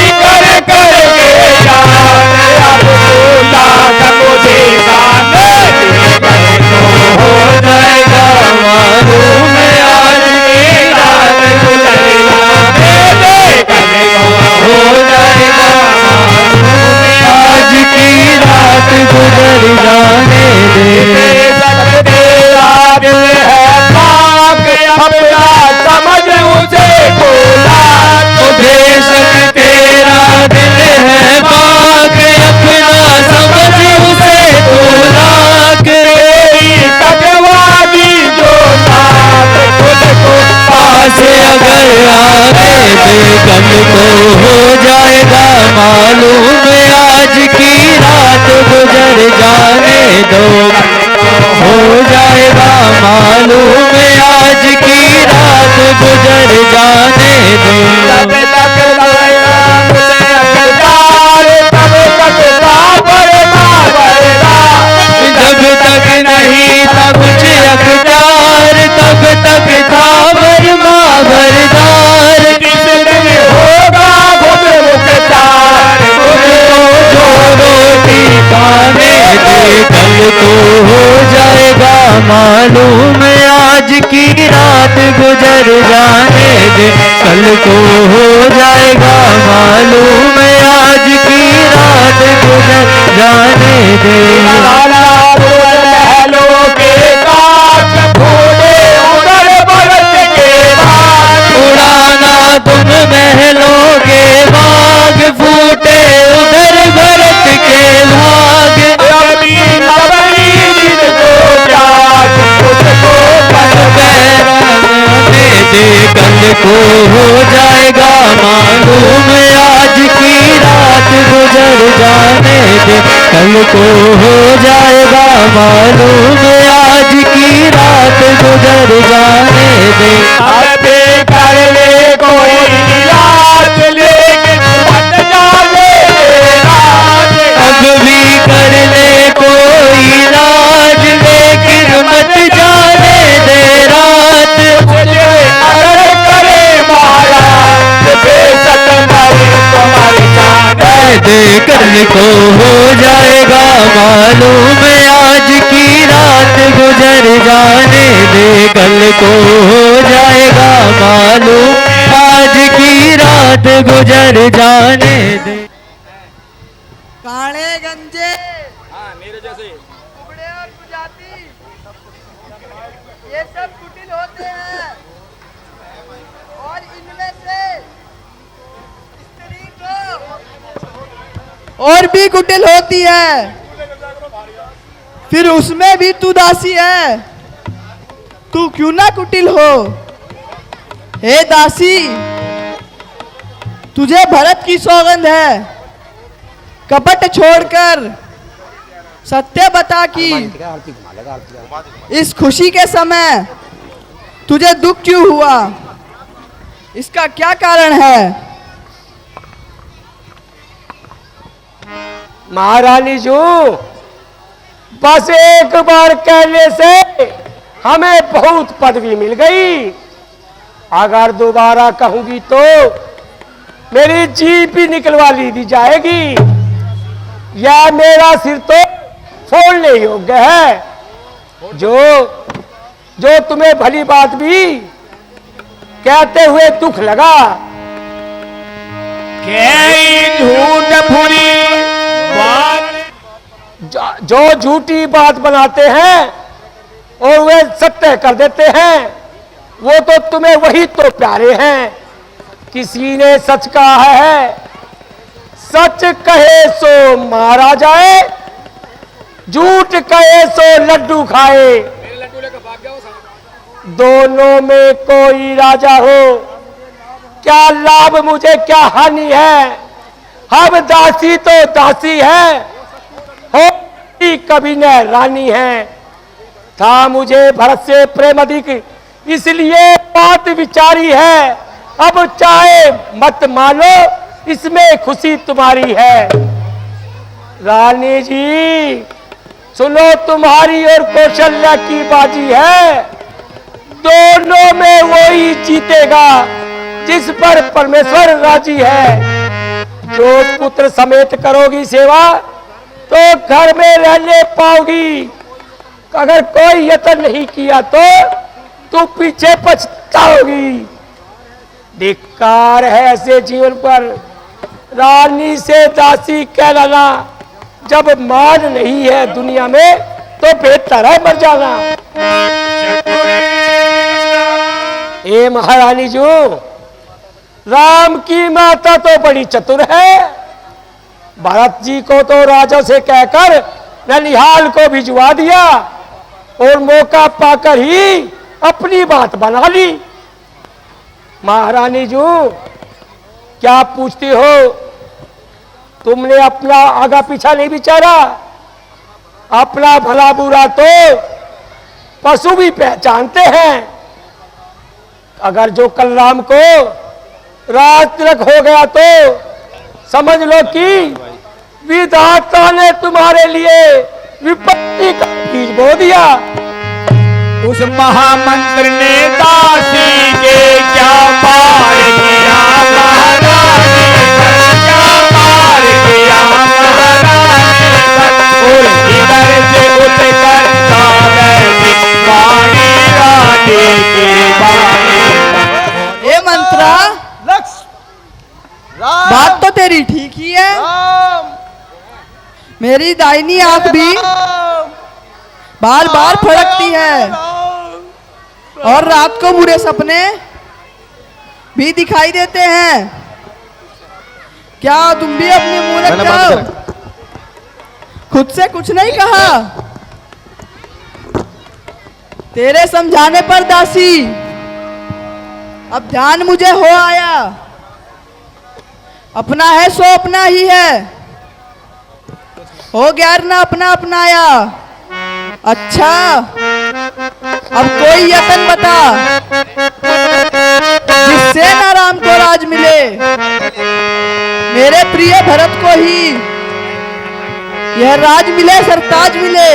[SPEAKER 12] जाने दो, हो जाएगा मालूम आज की रात गुजर जाने दो।
[SPEAKER 5] तब तक लाया मुझे अकदार, तब तक बाबर बाबरदा,
[SPEAKER 12] जब तक नहीं था कुछ अखबार, तब तक था बरमा बरदार।
[SPEAKER 5] किस दिन होगा खुद मुख्तार,
[SPEAKER 12] तो जो रोटी खाने दे, कल तो हो जाएगा मालूम आज की रात गुजर जाने दे, कल को हो जाएगा मालूम आज की रात गुजर जाने दे।
[SPEAKER 5] महलों के काट फूले उधर भरत के बाग,
[SPEAKER 12] उड़ाना तुम महलों के बाग, फूटे उधर भरत के भाग।
[SPEAKER 5] अपनी नवनी जिनको जाग, उसको पल
[SPEAKER 12] दे कल को हो जाएगा मालूम आज की रात गुजर जाने दे, कल को हो जाएगा मालूम आज की रात गुजर जाने दे।
[SPEAKER 5] अब कर ले कोई याद, लेकिन मत जाने राज,
[SPEAKER 12] अब भी कर ले कोई राज, लेकिन मत जाने दे रात।
[SPEAKER 5] अगर करे मारा बेशक मरी तुम्हारी जान
[SPEAKER 12] दे कल को हो जाएगा मालूम आज की रात गुजर जाने दे, कल को हो जाएगा मालूम आज की रात गुजर जाने दे।
[SPEAKER 10] काणे गंजे मेरे जैसे कुबड़े और कुजाती ये सब कुटिल होते हैं, और इनमें से स्त्री को और भी कुटिल होती है, फिर उसमें भी तू दासी है। तू क्यों ना कुटिल हो? हे दासी, तुझे भरत की सौगंध है, कपट छोड़कर सत्य बता कि इस खुशी के समय तुझे दुख क्यों हुआ, इसका क्या कारण है?
[SPEAKER 5] महारानी जी, बस एक बार कहने से हमें बहुत पदवी मिल गई, अगर दोबारा कहूंगी तो मेरी जीभ भी निकलवा ली जाएगी, या मेरा सिर तो फोड़ने योग्य है। जो तुम्हें भली बात भी कहते हुए दुख लगा, जो झूठी बात बनाते हैं और वे सत्य कर देते हैं, वो तो तुम्हें वही तो प्यारे हैं। किसी ने सच कहा है, सच कहे सो मारा जाए, झूठ कहे सो लड्डू खाए। दोनों में कोई राजा हो, क्या लाभ मुझे क्या हानि है। हम दासी तो दासी है, हो कभी न रानी है। था मुझे भरत से प्रेम अधिक, इसलिए बात विचारी है। अब चाहे मत मानो, इसमें खुशी तुम्हारी है। रानी जी सुनो, तुम्हारी और कौशल्या की बाजी है, दोनों में वही जीतेगा जिस पर परमेश्वर राजी है। जो पुत्र समेत करोगी सेवा तो घर में रहने पाओगी, अगर कोई यत्न नहीं किया तो तू पीछे पछताओगी। धिक्कार है ऐसे जीवन पर, रानी से दासी कहलाना। जब मान नहीं है दुनिया में तो बेहतर है मर जाना। ए महारानी जी, राम की माता तो बड़ी चतुर है, भरत जी को तो राजा से कहकर ननिहाल को भिजवा दिया और मौका पाकर ही अपनी बात बना ली। महारानी जी क्या पूछती हो? तुमने अपना आगा पीछा नहीं विचारा? अपना भला बुरा तो पशु भी पहचानते हैं। अगर जो कल राम को रात तक हो गया तो समझ लो कि विधाता ने तुम्हारे लिए विपत्ति का बीज बो दिया।
[SPEAKER 12] उस महामंत्र ने दासी के क्या पार किया महाराज क्या पार किया महाराज और इधर से उठकर वाणी रानी की वाणी।
[SPEAKER 10] ये मंत्रा बात तो तेरी ठीक ही है। मेरी दाहिनी आंख भी बार बार फड़कती है और रात को बुरे सपने भी दिखाई देते हैं। क्या तुम भी अपने मुंह रख जाओ? खुद से कुछ नहीं कहा। तेरे समझाने पर दासी अब ध्यान मुझे हो आया। अपना है सो अपना ही है, हो गया ना अपना अपनाया। अच्छा अब कोई यतन बता जिससे ना राम को राज मिले, मेरे प्रिय भरत को ही यह राज मिले सरताज मिले।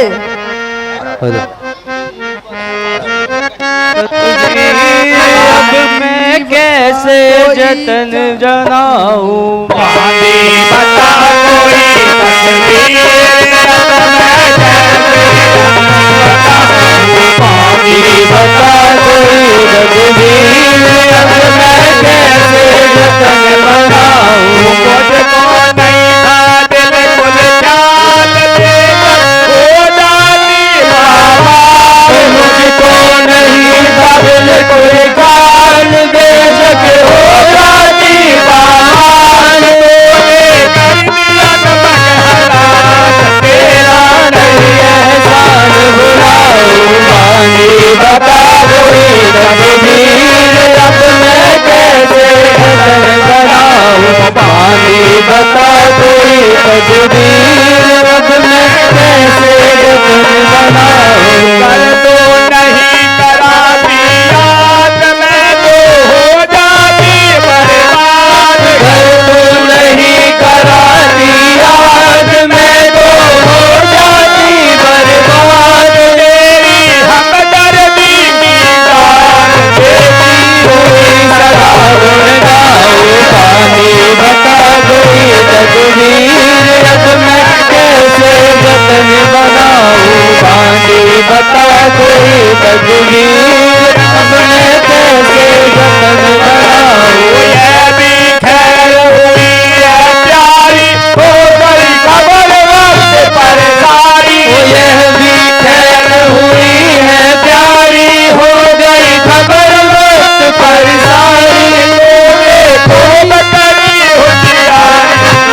[SPEAKER 1] अब मैं कैसे जतन जनाऊं
[SPEAKER 12] बता कोई बता कोई रघुवीर अब मैं कैसे जतन बनाऊं मुझको नहीं था बिल्कुल चाल हो डाली बाबा मुझको नहीं था बिल्कुल काल बेशक हो डाली बाबा तेरा नहीं एहसान बुलाऊं बानी बता कोई रघुवीर अब मैं कैसे जतन बनाऊं बानी बता कोई रघुवीर अब मैं कैसे जतन बनाऊं कर तो नहीं करा दिया मैं तो हो जाती बर्बाद कर तो नहीं करा दिया मैं तो हो जाती बर्बाद तेरी हमदर्दी की जान देती हुई सदा गुणगाऊं पानी बता कोई रघुवीर अब मैं कैसे जतन बनाऊं पानी बता कोई रघुवीर अब मैं कैसे जतन बनाऊं यह भी खैर हुई है प्यारी हो गई खबर वक्त पर सारी यह भी खैर हुई है प्यारी हो गई खबर वक्त पर सारी खूब करी होशियार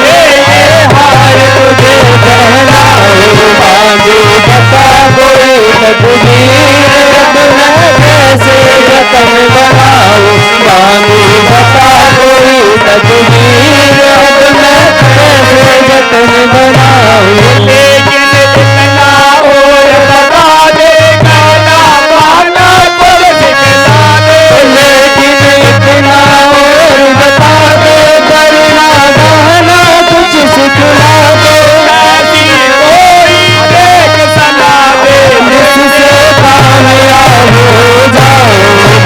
[SPEAKER 12] ये हार तुझे बहलाऊं बानी बता कोई रघुवीर अब मैं कैसे जतन बनाऊं बानी बता कोई रघुवीर अब मैं कैसे जतन बनाऊं लेकिन इतना और बता देगा ना पाना पर सिखला दे लेकिन इतना और बता दे करना गाना कुछ सिखला दे ऐसी कोई देख सला दे जिससे कामयाब हो जाओ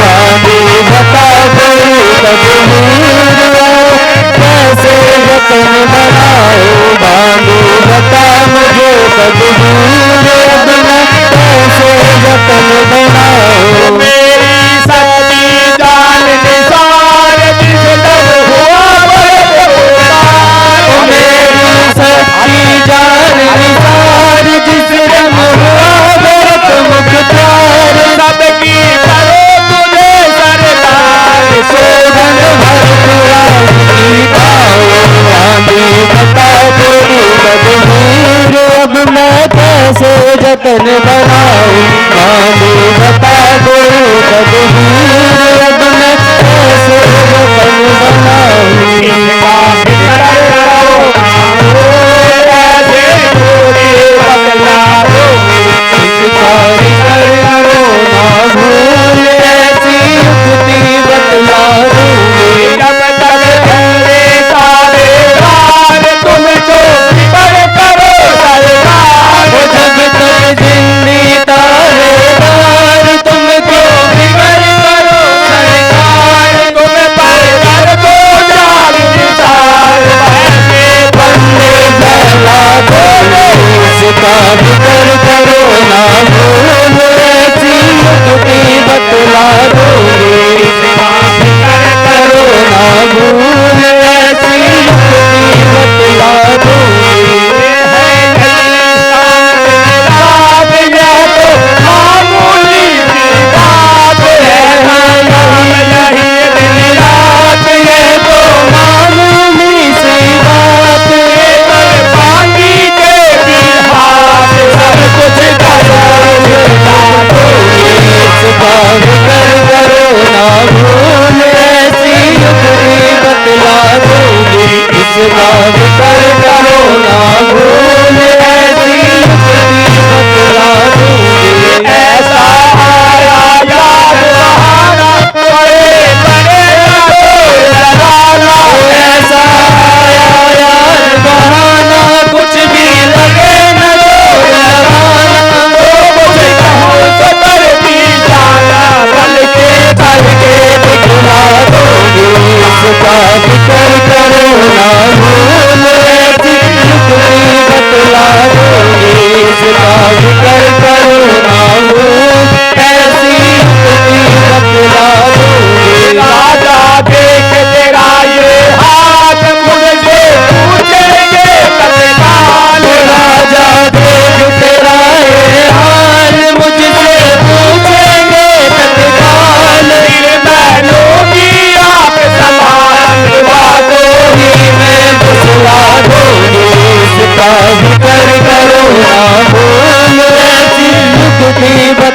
[SPEAKER 12] बानी बता कोई रघुवीर कैसे जतन बनाऊं बानी बता मुझे रघुवीर अब मैं कैसे जतन बनाऊं मेरी सच्ची जान निसार जिस दम हुआ बरसात मेरी सच्ची जान निसार जिस दम हुआ बरत मुख्तार सबकी करो तुझे सरदार सोगन भर पुरानी गाओ बानी बता कोई रघुवीर अब मैं कैसे जतन बनाऊं बानी बता कोई रघुवीर अब मैं कैसे जतन बनाऊं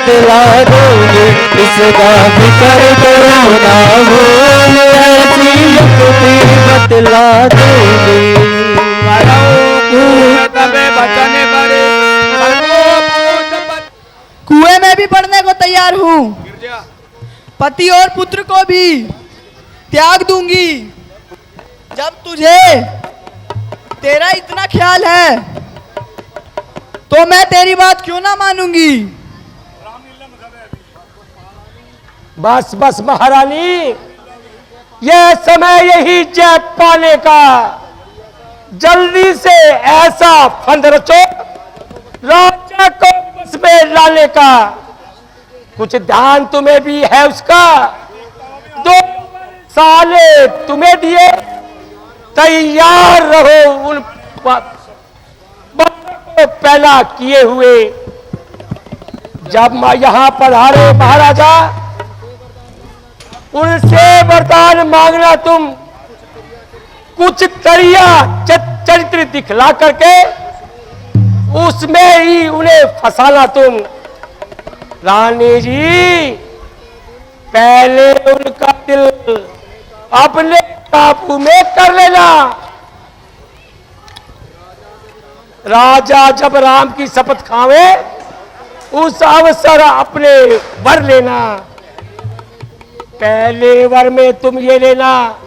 [SPEAKER 12] बतला दूंगी, इसका फिक्र करो ना भूल, ऐसी युक्ति बतला दूंगी।
[SPEAKER 10] कुएं में भी पड़ने को तैयार हूँ, पति और पुत्र को भी त्याग दूंगी। जब तुझे तेरा इतना ख्याल है तो मैं तेरी बात क्यों ना मानूंगी।
[SPEAKER 5] बस बस महारानी, यह समय यही जय पाने का। जल्दी से ऐसा फंद रचो राजा को बस में लाने का। कुछ ध्यान तुम्हें भी है उसका, 2 साले तुम्हें दिए, तैयार रहो उन को पहला किए हुए। जब यहाँ पधारे महाराजा, उनसे वरदान मांगना तुम, कुछ करिया चरित्र दिखला करके उसमें ही उन्हें फंसाना तुम। रानी जी, पहले उनका दिल अपने काबू में कर लेना। राजा जब राम की शपथ खावे, उस अवसर अपने वर लेना। पहले वर में तुम ये लेना,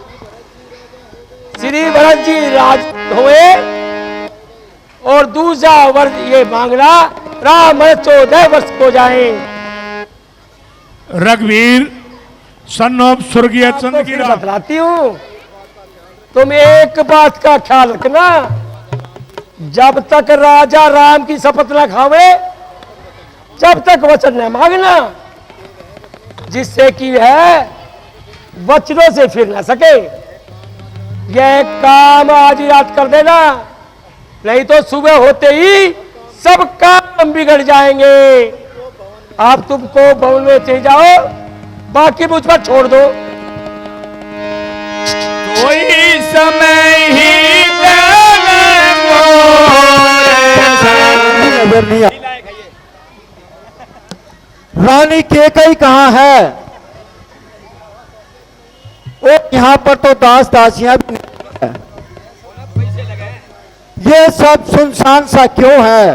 [SPEAKER 5] श्री भरत जी राज हुए, और दूसरा वर ये मांगना, राम 14 वर्ष को जाए।
[SPEAKER 2] रघुवीर सन ऑफ स्वर्गीय चंद्र की रात
[SPEAKER 5] बतलाती हूँ, तुम एक बात का ख्याल रखना, जब तक राजा राम की शपथ न खावे, जब तक वचन न मांगना, जिससे कि है वचनों से फिर न सके। यह काम आज ही रात कर देना, नहीं तो सुबह होते ही सब काम बिगड़ जाएंगे। आप तुमको भवन में चले जाओ, बाकी मुझ पर छोड़ दो।
[SPEAKER 3] कोई समय ही
[SPEAKER 12] नजर नहीं आ। रानी केकई कहाँ है? ओ, यहाँ पर तो दास दासियां भी नहीं है। ये सब सुनसान सा क्यों है?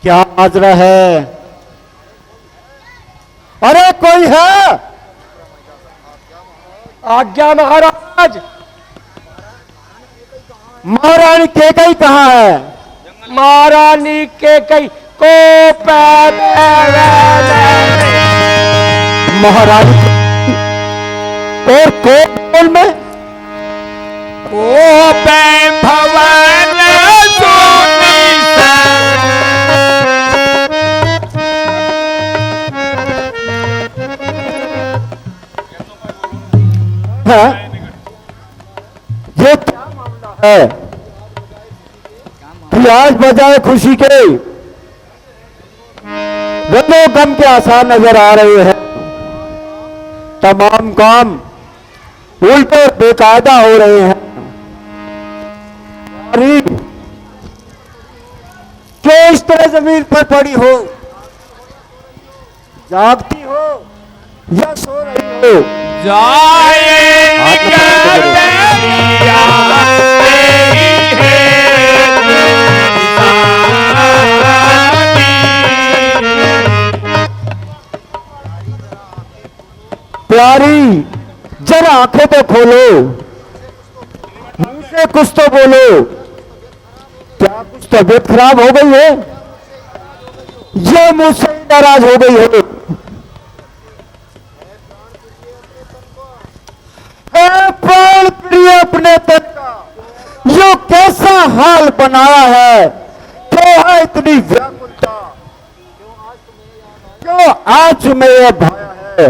[SPEAKER 12] क्या माजरा है? अरे कोई है?
[SPEAKER 5] आज्ञा महाराज।
[SPEAKER 12] महारानी केकई कहाँ है?
[SPEAKER 5] महारानी केकई को
[SPEAKER 12] महारानी और कोल में
[SPEAKER 3] ओ भवन
[SPEAKER 12] है। ये क्या मामला है कि आज बजाय खुशी के रंगो गम के आसार नजर आ रहे हैं। तमाम काम उल्टे और बेकायदा हो रहे हैं। जो इस तरह जमीन पर पड़ी हो, जागती हो या सो रही हो, प्यारी जरा आंखें तो खोलो, मुंह से कुछ तो बोलो। क्या कुछ तबीयत खराब हो गई है? ये मुझसे नाराज हो गई हो? प्राण प्रिय अपने तन का यो कैसा हाल बनाया है? क्यों है इतनी व्याकुलता? क्यों आज में यह भाया है?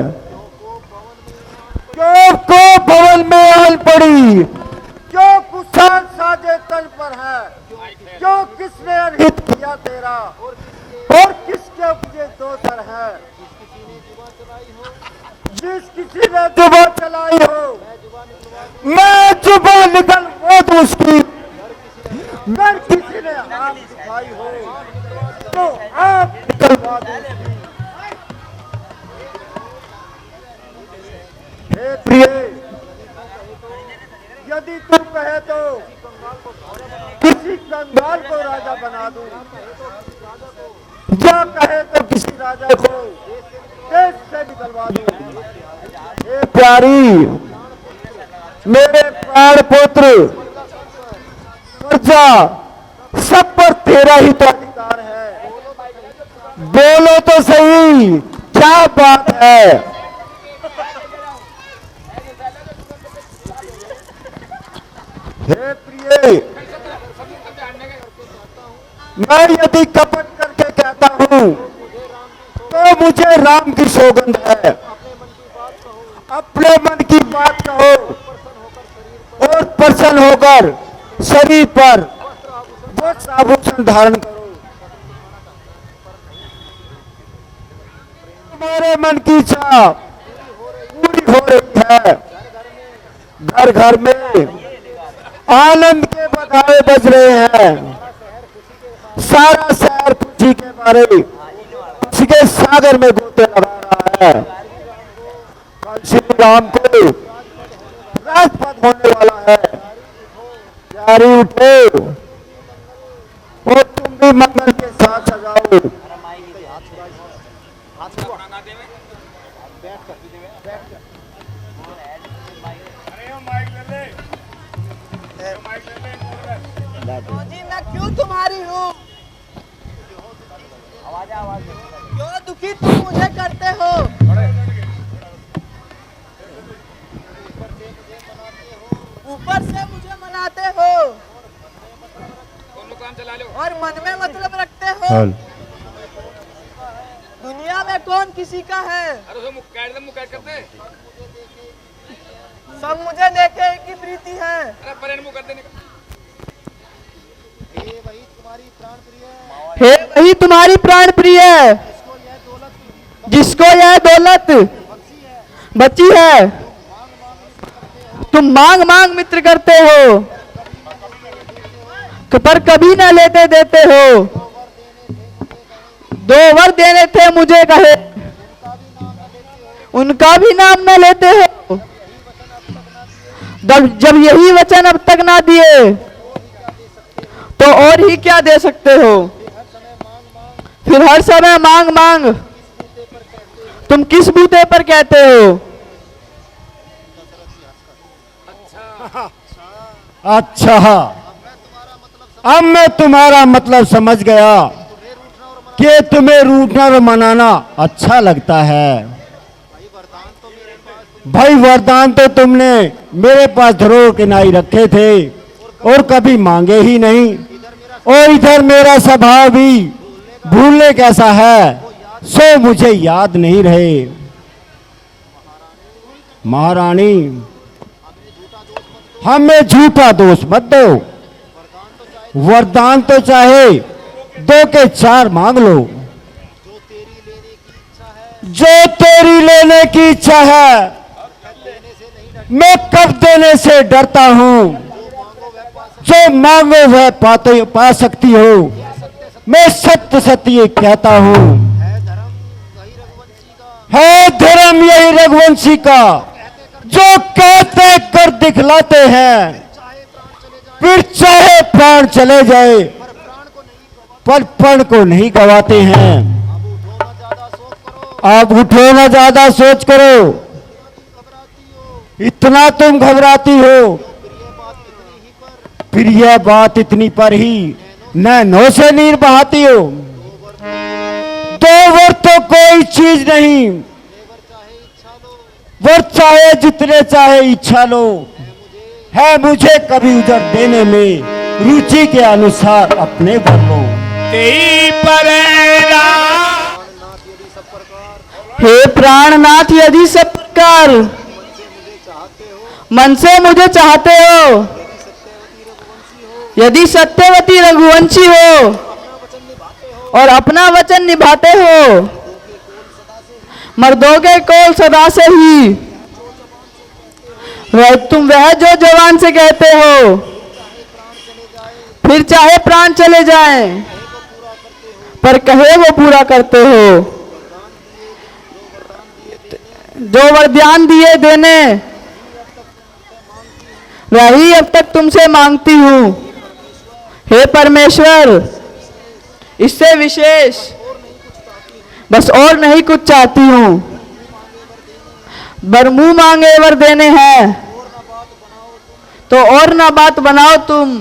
[SPEAKER 12] क्यों को भवन में आन पड़ी? क्यों कुशाल साजे तल पर है? क्यों किसने अनहित किया तेरा? और किसके मुझे दो दर है? जिस किसी ने जुबान चलाई हो, मैं जुबान निकल वो तो उसकी। अगर किसी ने हाथ उठाई हो तो आप निकल
[SPEAKER 9] बुलवा दूंगी। हे प्रिय, यदि तू कहे तो किसी कंगाल को राजा बना दूं, या कहे तो किसी राजा को देश से निकलवा दूं। हे प्यारी, मेरे प्राण पुत्र, प्रजा सब पर तेरा ही तो अधिकार है। बोलो तो सही, क्या बात है? हे प्रिय, मैं यदि कपट करके कहता हूं तो मुझे राम की सौगंध है। अपने मन की बात कहो और प्रसन्न होकर शरीर पर वस्त्र आभूषण धारण करो। तुम्हारे मन की इच्छा पूरी हो रही है। घर घर में आनंद के बधाई बज रहे हैं। सारा शहर खुशी के बारे खुशी के सागर में गोते लगा रहा है। कल श्री राम को राजपथ होने वाला है। प्यारी उठो और तुम भी मंगल के साथ सजाओ।
[SPEAKER 10] जी मैं क्यों तुम्हारी हूँ? क्यों दुखी तुम मुझे करते हो? ऊपर से मुझे मनाते हो और मन में मतलब रखते हो। दुनिया में कौन किसी का है? सब मुझे देखे की प्रीति है। हे वही तुम्हारी प्राण प्रिय है, जिसको यह दौलत बची है। तुम मांग मांग मित्र करते हो, पर कभी न लेते देते हो। 2 वर देने थे मुझे कहे, उनका भी नाम न लेते हो। जब यही वचन अब तक ना दिए तो और ही क्या दे सकते हो? फिर हर समय मांग मांग तुम किस बूते पर कहते हो?
[SPEAKER 9] अच्छा, अब मैं तुम्हारा मतलब समझ गया कि तुम्हें रूठना और मनाना अच्छा लगता है। भाई वरदान तो तुमने मेरे पास धरोहर के नाई रखे थे और कभी मांगे ही नहीं। और इधर मेरा स्वभाव भी भूलने कैसा है, सो मुझे याद नहीं रहे। महारानी, हमें झूठा दोष मत दो। वरदान तो चाहे 2 के 4 मांग लो। जो तेरी लेने की इच्छा है, मैं कब देने से डरता हूं। जो मांगो वह पा सकती हो। मैं सत्य सत्य कहता हूं। है धर्म यही रघुवंशी का, जो कहते कर दिखलाते हैं। फिर चाहे प्राण चले जाए, पर प्रण को नहीं गवाते हैं। अब उठो ना ज्यादा सोच करो, इतना तुम घबराती हो। फिर यह बात इतनी पर ही नैनों से नीर बहाती हो। 2 वर तो कोई चीज नहीं, वर चाहे जितने चाहे इच्छा लो। है मुझे कभी उधर देने में रुचि के अनुसार अपने भर लो।
[SPEAKER 10] हे प्राणनाथ, यदि सब प्रकार मन से मुझे चाहते हो, यदि सत्यवती रघुवंशी हो और अपना वचन निभाते हो, मर्दों के कोल सदा से ही तुम वह जो जवान से कहते हो। फिर चाहे प्राण चले जाएं, पर कहे वो पूरा करते हो। जो वरदान दिए देने वही अब तक तुमसे मांगती हूँ। हे परमेश्वर, इससे विशेष बस और नहीं कुछ चाहती हूँ। बर मुंह मांगे वर देने हैं, तो और ना बात बनाओ तुम।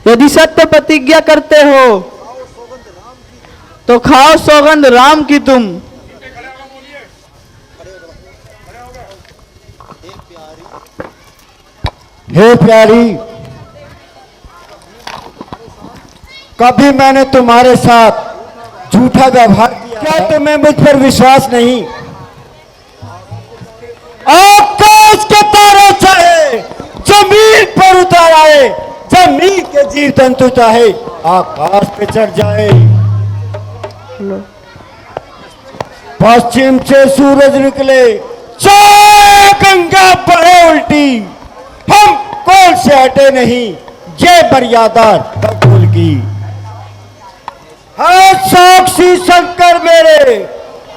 [SPEAKER 10] यदि सत्य प्रतिज्ञा करते हो तो खाओ सौगंध राम की तुम।
[SPEAKER 13] हे प्यारी, कभी मैंने तुम्हारे साथ झूठा व्यवहार किया? क्या तुम्हें मुझ पर विश्वास नहीं? आकाश के तारे चाहे जमीन पर उतर आए, जमीन के जीव जंतु चाहे आकाश पे चढ़ जाए, पश्चिम से सूरज निकले चाहे गंगा बहे उल्टी, हम कौन से हटे नहीं ये मर्यादा कबूल की। है साक्षी शंकर मेरे,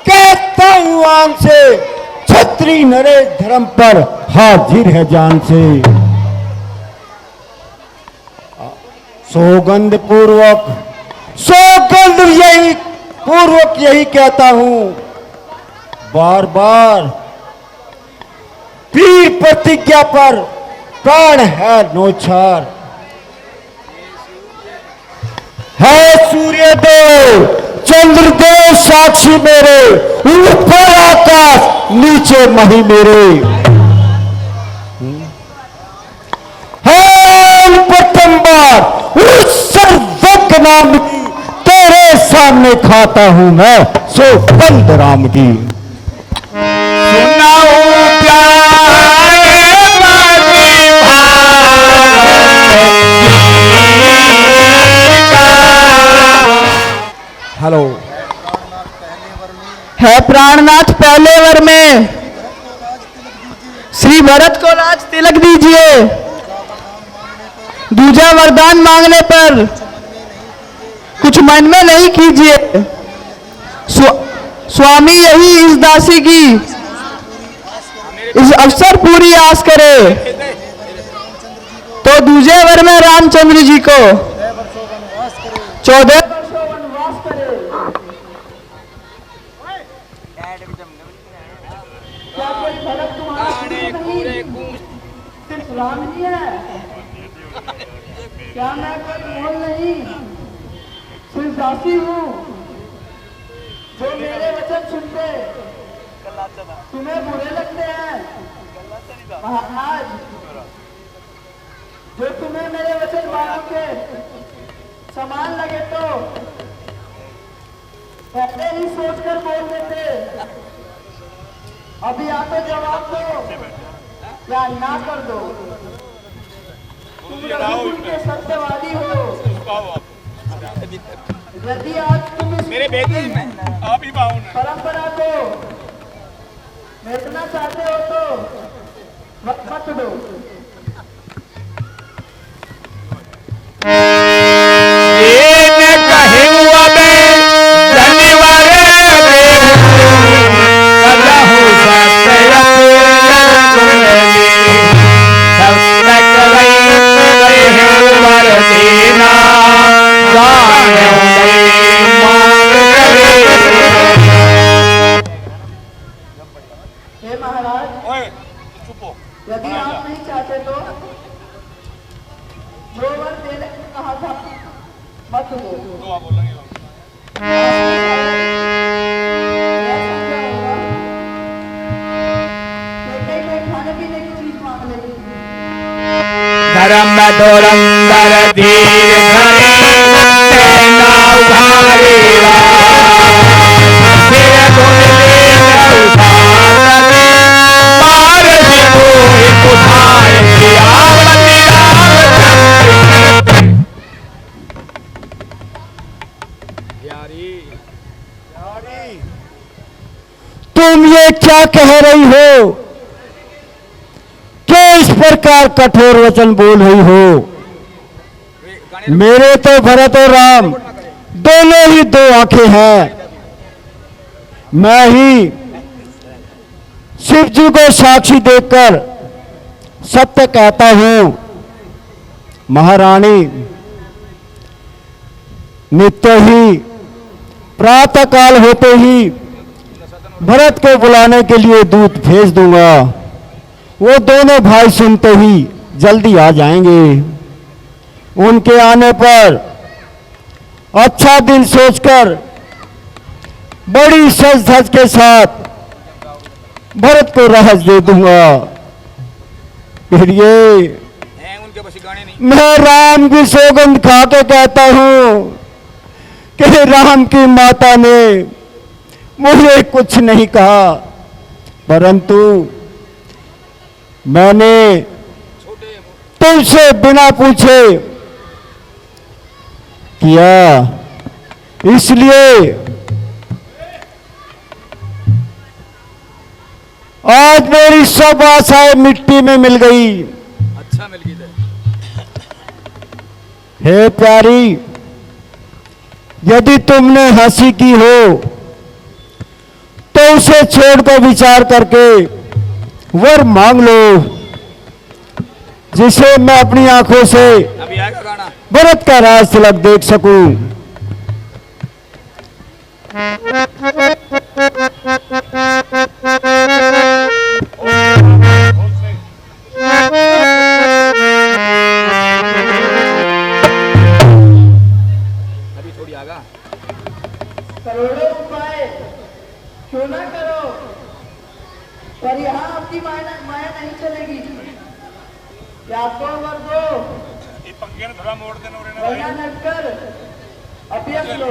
[SPEAKER 13] कहता हूं आन से, छत्री नरे धर्म पर हाजिर है जान से। सौगंध पूर्वक यही कहता हूं, बार बार पीर प्रतिज्ञा पर प्राण है नौछार। है सूर्य देव चंद्रदेव साक्षी मेरे, ऊपर आकाश नीचे मही मेरे। है प्रथम बार उस सर्वज्ञ नाम की तेरे सामने खाता हूं मैं सौगंध राम की। सुनाओ हेलो।
[SPEAKER 10] है प्राणनाथ पहले वर में श्री भरत को राज तिलक दीजिए। दूजा वरदान मांगने पर कुछ मन में नहीं कीजिए। स्वामी यही इस दासी की इस अवसर पूरी आस करे, तो दूजे वर में रामचंद्र जी को 14 वर्षों वनवास करे। क्या कोई फर्क तुम्हारा नहीं? सिर्फ राम जी है क्या? मैं कोई मोल नहीं, सिर्फ दासी हूँ जो मेरे वचन सुनते तुम्हें बुरे लगते हैं। महाराज, जो तुम्हें मेरे वचन मानों के समान लगे तो पहले ही सोचकर बोल देते। अभी या तो जवाब दो या ना कर दो। तुम रघुकुल के सत्यवादी हो। यदि आज तुम इस परंपरा को मिटना चाहते हो तो मत दो। यदि आप नहीं चाहते तो जो वर देने को कहा था मत दो। खाने पीने की चीज मांग लेगी।
[SPEAKER 12] धर्म धुरंधर धीर
[SPEAKER 13] तुम ये क्या कह रही हो? क्यों इस प्रकार कठोर वचन बोल रही हो? मेरे तो भरत और राम दोनों ही दो आंखें हैं। मैं ही शिव जी को साक्षी देखकर सत्य कहता हूं। महारानी, नित्य ही प्रातः काल होते ही भरत को बुलाने के लिए दूत भेज दूंगा। वो दोनों भाई सुनते ही जल्दी आ जाएंगे। उनके आने पर अच्छा दिन सोचकर बड़ी सज धज के साथ भरत को रहस्य दे दूंगा। फिर ये मैं राम की सौगंध खा के कहता हूं कि राम की माता ने मुझे कुछ नहीं कहा, परंतु मैंने तुमसे बिना पूछे किया, इसलिए आज मेरी सब आशाएं मिट्टी में मिल गई।
[SPEAKER 4] अच्छा मिल गई।
[SPEAKER 13] हे प्यारी, यदि तुमने हंसी की हो तो उसे छोड़कर विचार करके वर मांग लो, जिसे मैं अपनी आंखों से भरत का राज तिलक देख सकूं।
[SPEAKER 4] अभी थोड़ी आगा
[SPEAKER 10] करोड़ों उपाय क्यों ना करो, पर यहाँ आपकी माया नहीं चलेगी। या तो वर दो,
[SPEAKER 2] ये पंखे ने थोड़ा मोड़ देना
[SPEAKER 10] वरना नटकर अभ्यस लो।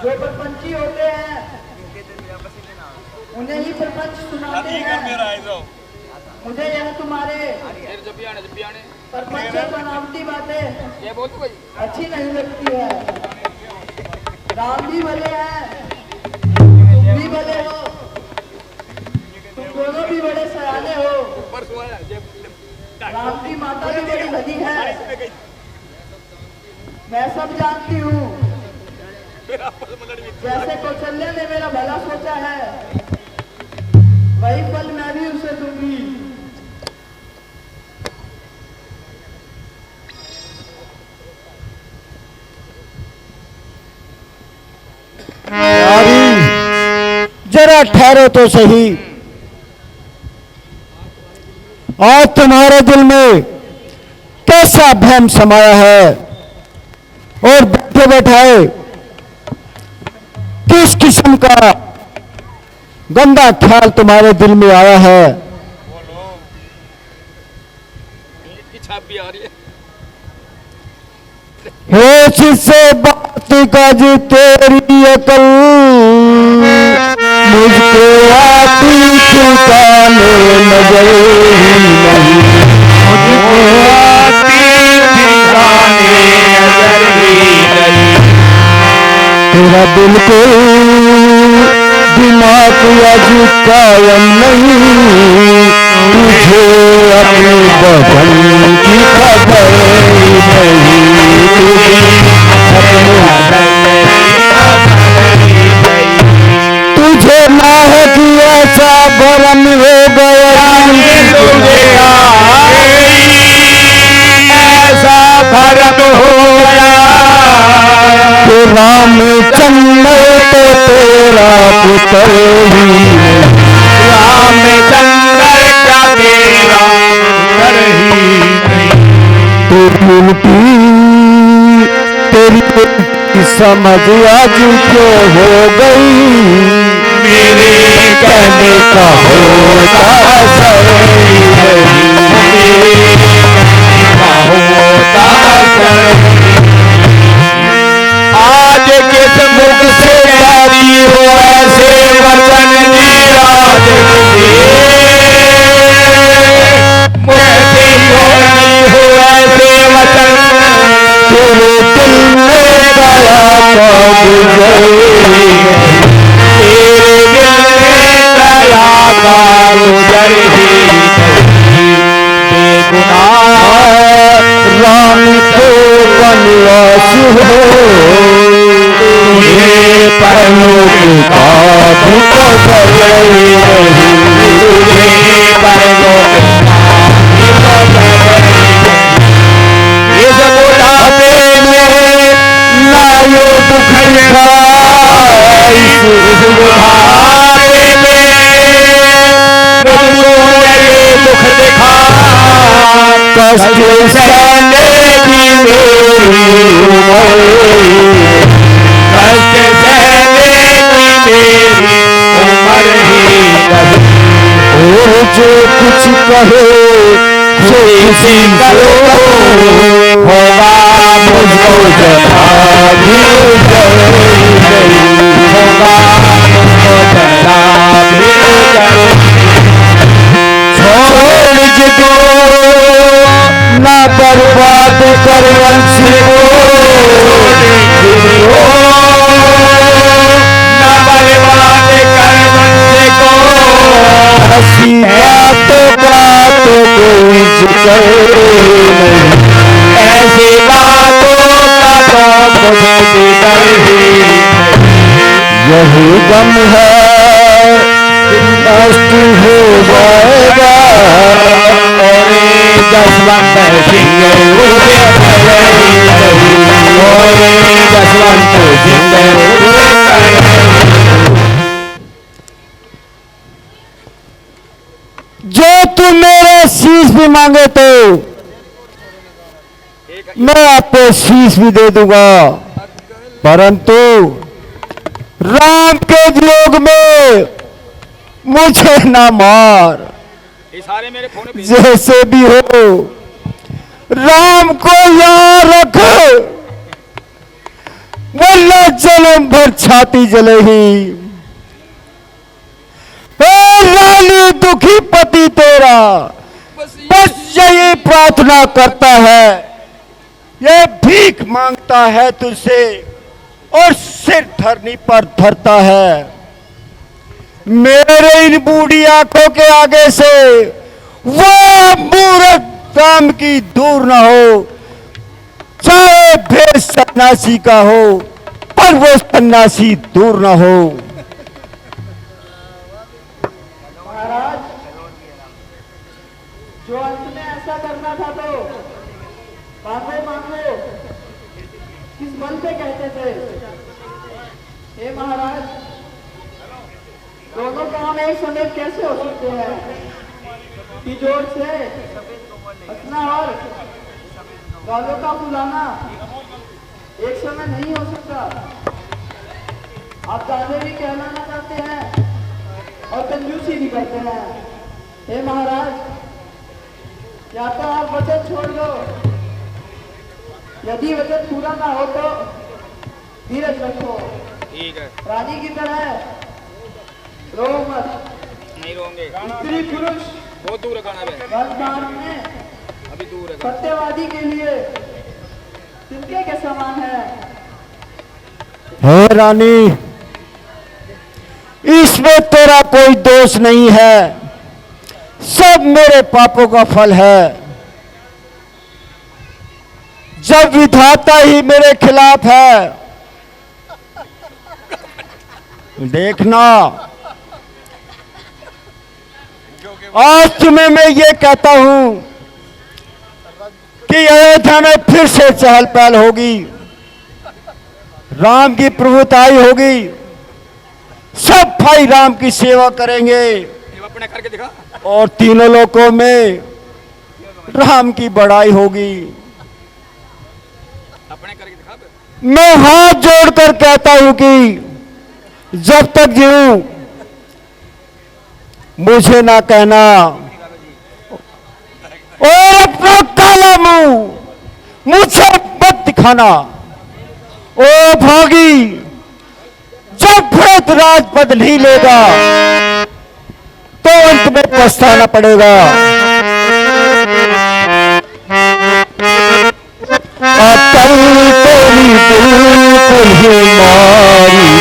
[SPEAKER 10] जो प्रपंची होते हैं उन्हें ही प्रपंच सुनाते हैं। मुझे यह तुम्हारे प्रपंच बनावटी बातें अच्छी नहीं लगती है। राम भी भले हैं, तुम भी भले हो, तुम दोनों भी बड़े सयाने हो। राम की माता भी बड़ी भली है, मैं सब जानती हूँ। जैसे कौशल्या ने मेरा भला सोचा है, वही फल मैं भी उसे दूंगी।
[SPEAKER 13] जरा ठहरो तो सही। आज तुम्हारे दिल में कैसा भ्रम समाया है और बैठे बैठाए किस किस्म का गंदा ख्याल तुम्हारे दिल में आया है।
[SPEAKER 4] छाप भी आ रही है।
[SPEAKER 13] होश से बात का जी तेरी अकल मुझको आती ठिकाने नजर ही नहीं, मुझको आती ठिकाने नजर ही नहीं। तेरा बिल्कुल दिमाग आज कायम नहीं, तुझे अपने बदन की खबर नहीं, तुझे नाह की ऐसा भरम हो गया, ऐसा भरम हो गया कि रामचंद्र तो तेरा पुत्र ही, रामचंद्र का तेरा पुत्र ही तेरी समझ आज क्यों हो गई, मेरे कहने का होता असर नहीं, होता असर। आज किस मुख से जाती हो ऐसे वचन जी, आज मुख से बोलती हो ऐसे वचन, तेरे दिल में दया का गुजर, तेरे दिल में दया का गुजर ही नहीं। बेगुनाह राम को
[SPEAKER 12] परलोक का भी तो भले नहीं, परलोक का भी तो भले नहीं। इस बुढ़ापे में लायो दुख लिखा, इस बुढ़ापे में प्रभु ने दुख दिखा, कष्ट सहने की मेरी उम्र, कष्ट सहने की मेरी उम्र ही नहीं। ओ जो कुछ कहे सो इसी करो, होगा मुझको जरा भी नहीं, होगा मुझको जरा भी छोड़ दो ना बर्बाद कर वंश को, ना बर्बाद कर वंश को, हंसी बातों कोई जिक्र नहीं, ऐसी बातों का तो मुझे जिक्र ही नहीं। यही गम है नष्ट हो जाएगा, और जसवंत सिंह उड़े और जसवंत सिंह जो तुम मेरा शीश भी मांगे तो मैं आपको शीश भी दे दूंगा, परंतु राम के योग में मुझे ना मार। जैसे भी हो राम को याद रख, वरना जन्म भर छाती जलेगी। रानी दुखी पति तेरा बस यही प्रार्थना करता है, ये भीख मांगता है तुझसे और सिर धरनी पर धरता है। मेरे इन बूढ़ी आंखों के आगे से वो मूर्ख राम की दूर ना हो, चाहे भेष सन्यासी का हो, पर वो सन्यासी दूर ना हो।
[SPEAKER 10] महाराज, जो अंत में ऐसा करना था तो मांगो किस बल पे कहते थे? हे महाराज, दोनों काम एक समय कैसे हो सकते हैं? कि जोर से हंसना और गालों का बुलाना एक समय नहीं हो सकता। आप गाने भी कहलाना चाहते हैं और कंजूसी भी करते हैं। हे महाराज, या तो आप वचन छोड़ दो, यदि वचन पूरा ना हो तो धीरज रखो। ठीक है। रानी की तरह रो मत। नहीं रोंगे। स्त्री पुरुष बहुत दूर रखना है। अभी दूर है। सत्यवादी के लिए तिनके के समान है।
[SPEAKER 13] हे रानी, इसमें तेरा कोई दोष नहीं है, सब मेरे पापों का फल है। जब विधाता ही मेरे खिलाफ है, देखना आज तुम्हें मैं ये कहता हूं कि अयोध्या में फिर से चहल पहल होगी, राम की प्रभुताई होगी, सब भाई राम की सेवा करेंगे
[SPEAKER 4] अपने करके दिखा।
[SPEAKER 13] और तीनों लोकों में राम की बड़ाई होगी।
[SPEAKER 4] अपने करके दिखा।
[SPEAKER 13] मैं हाथ जोड़कर कहता हूं कि जब तक जीऊं मुझे ना कहना और अपना काला मुंह मुझे मत दिखाना। ओ भागी, जब भरत राजपद नहीं लेगा तो अंत में पछताना पड़ेगा। अकल तेरी बिल्कुल ही मारी गई।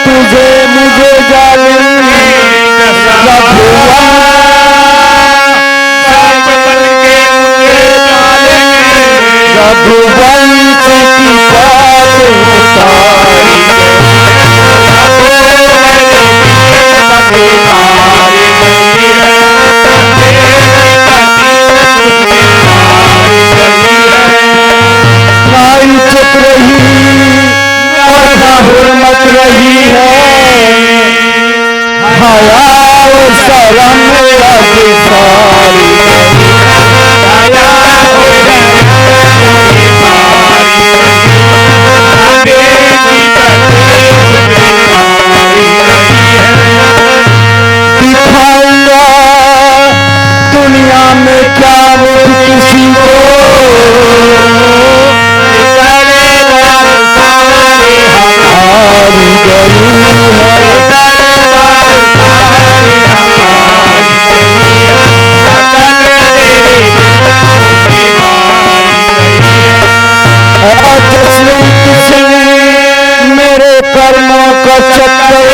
[SPEAKER 13] तुझे मुझे जालिम रघुवंश की बात नाई चुप रही और ना हुर्मत रही है, हया और शर्म लग सारी दिखाऊंगा दुनिया में क्या वो किसी को हमारी गली मेरे कर्मों का चक्कर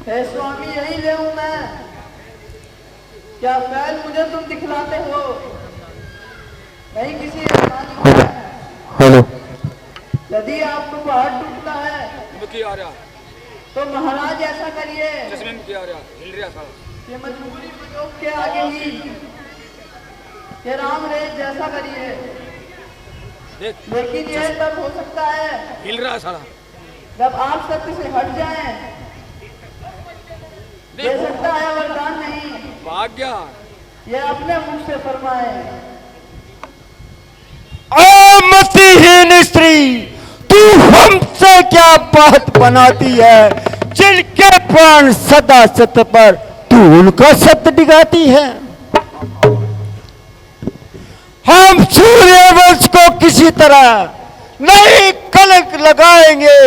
[SPEAKER 10] हे स्वामी यही ले हूं मैं, क्या फैल मुझे तुम दिखलाते हो? नहीं किसी
[SPEAKER 13] हेलो
[SPEAKER 10] यदि आपको पहाड़ टूटता है तो महाराज ऐसा करिए ये मजबूरी बुजुर्ग के आगे ही ये राम रेत जैसा करिए, लेकिन यह तब हो सकता है जब आप सत्य से हट जाएं। दे सकता है वरदान नहीं, भाग्य ये अपने मुख से फरमाए।
[SPEAKER 13] मतिहीन स्त्री, तू हमसे क्या बात बनाती है? जिनके प्राण सदा सत्य पर तू उनका सत्य दिखाती है। हम सूर्यवंश को किसी तरह नहीं कलंक लगाएंगे,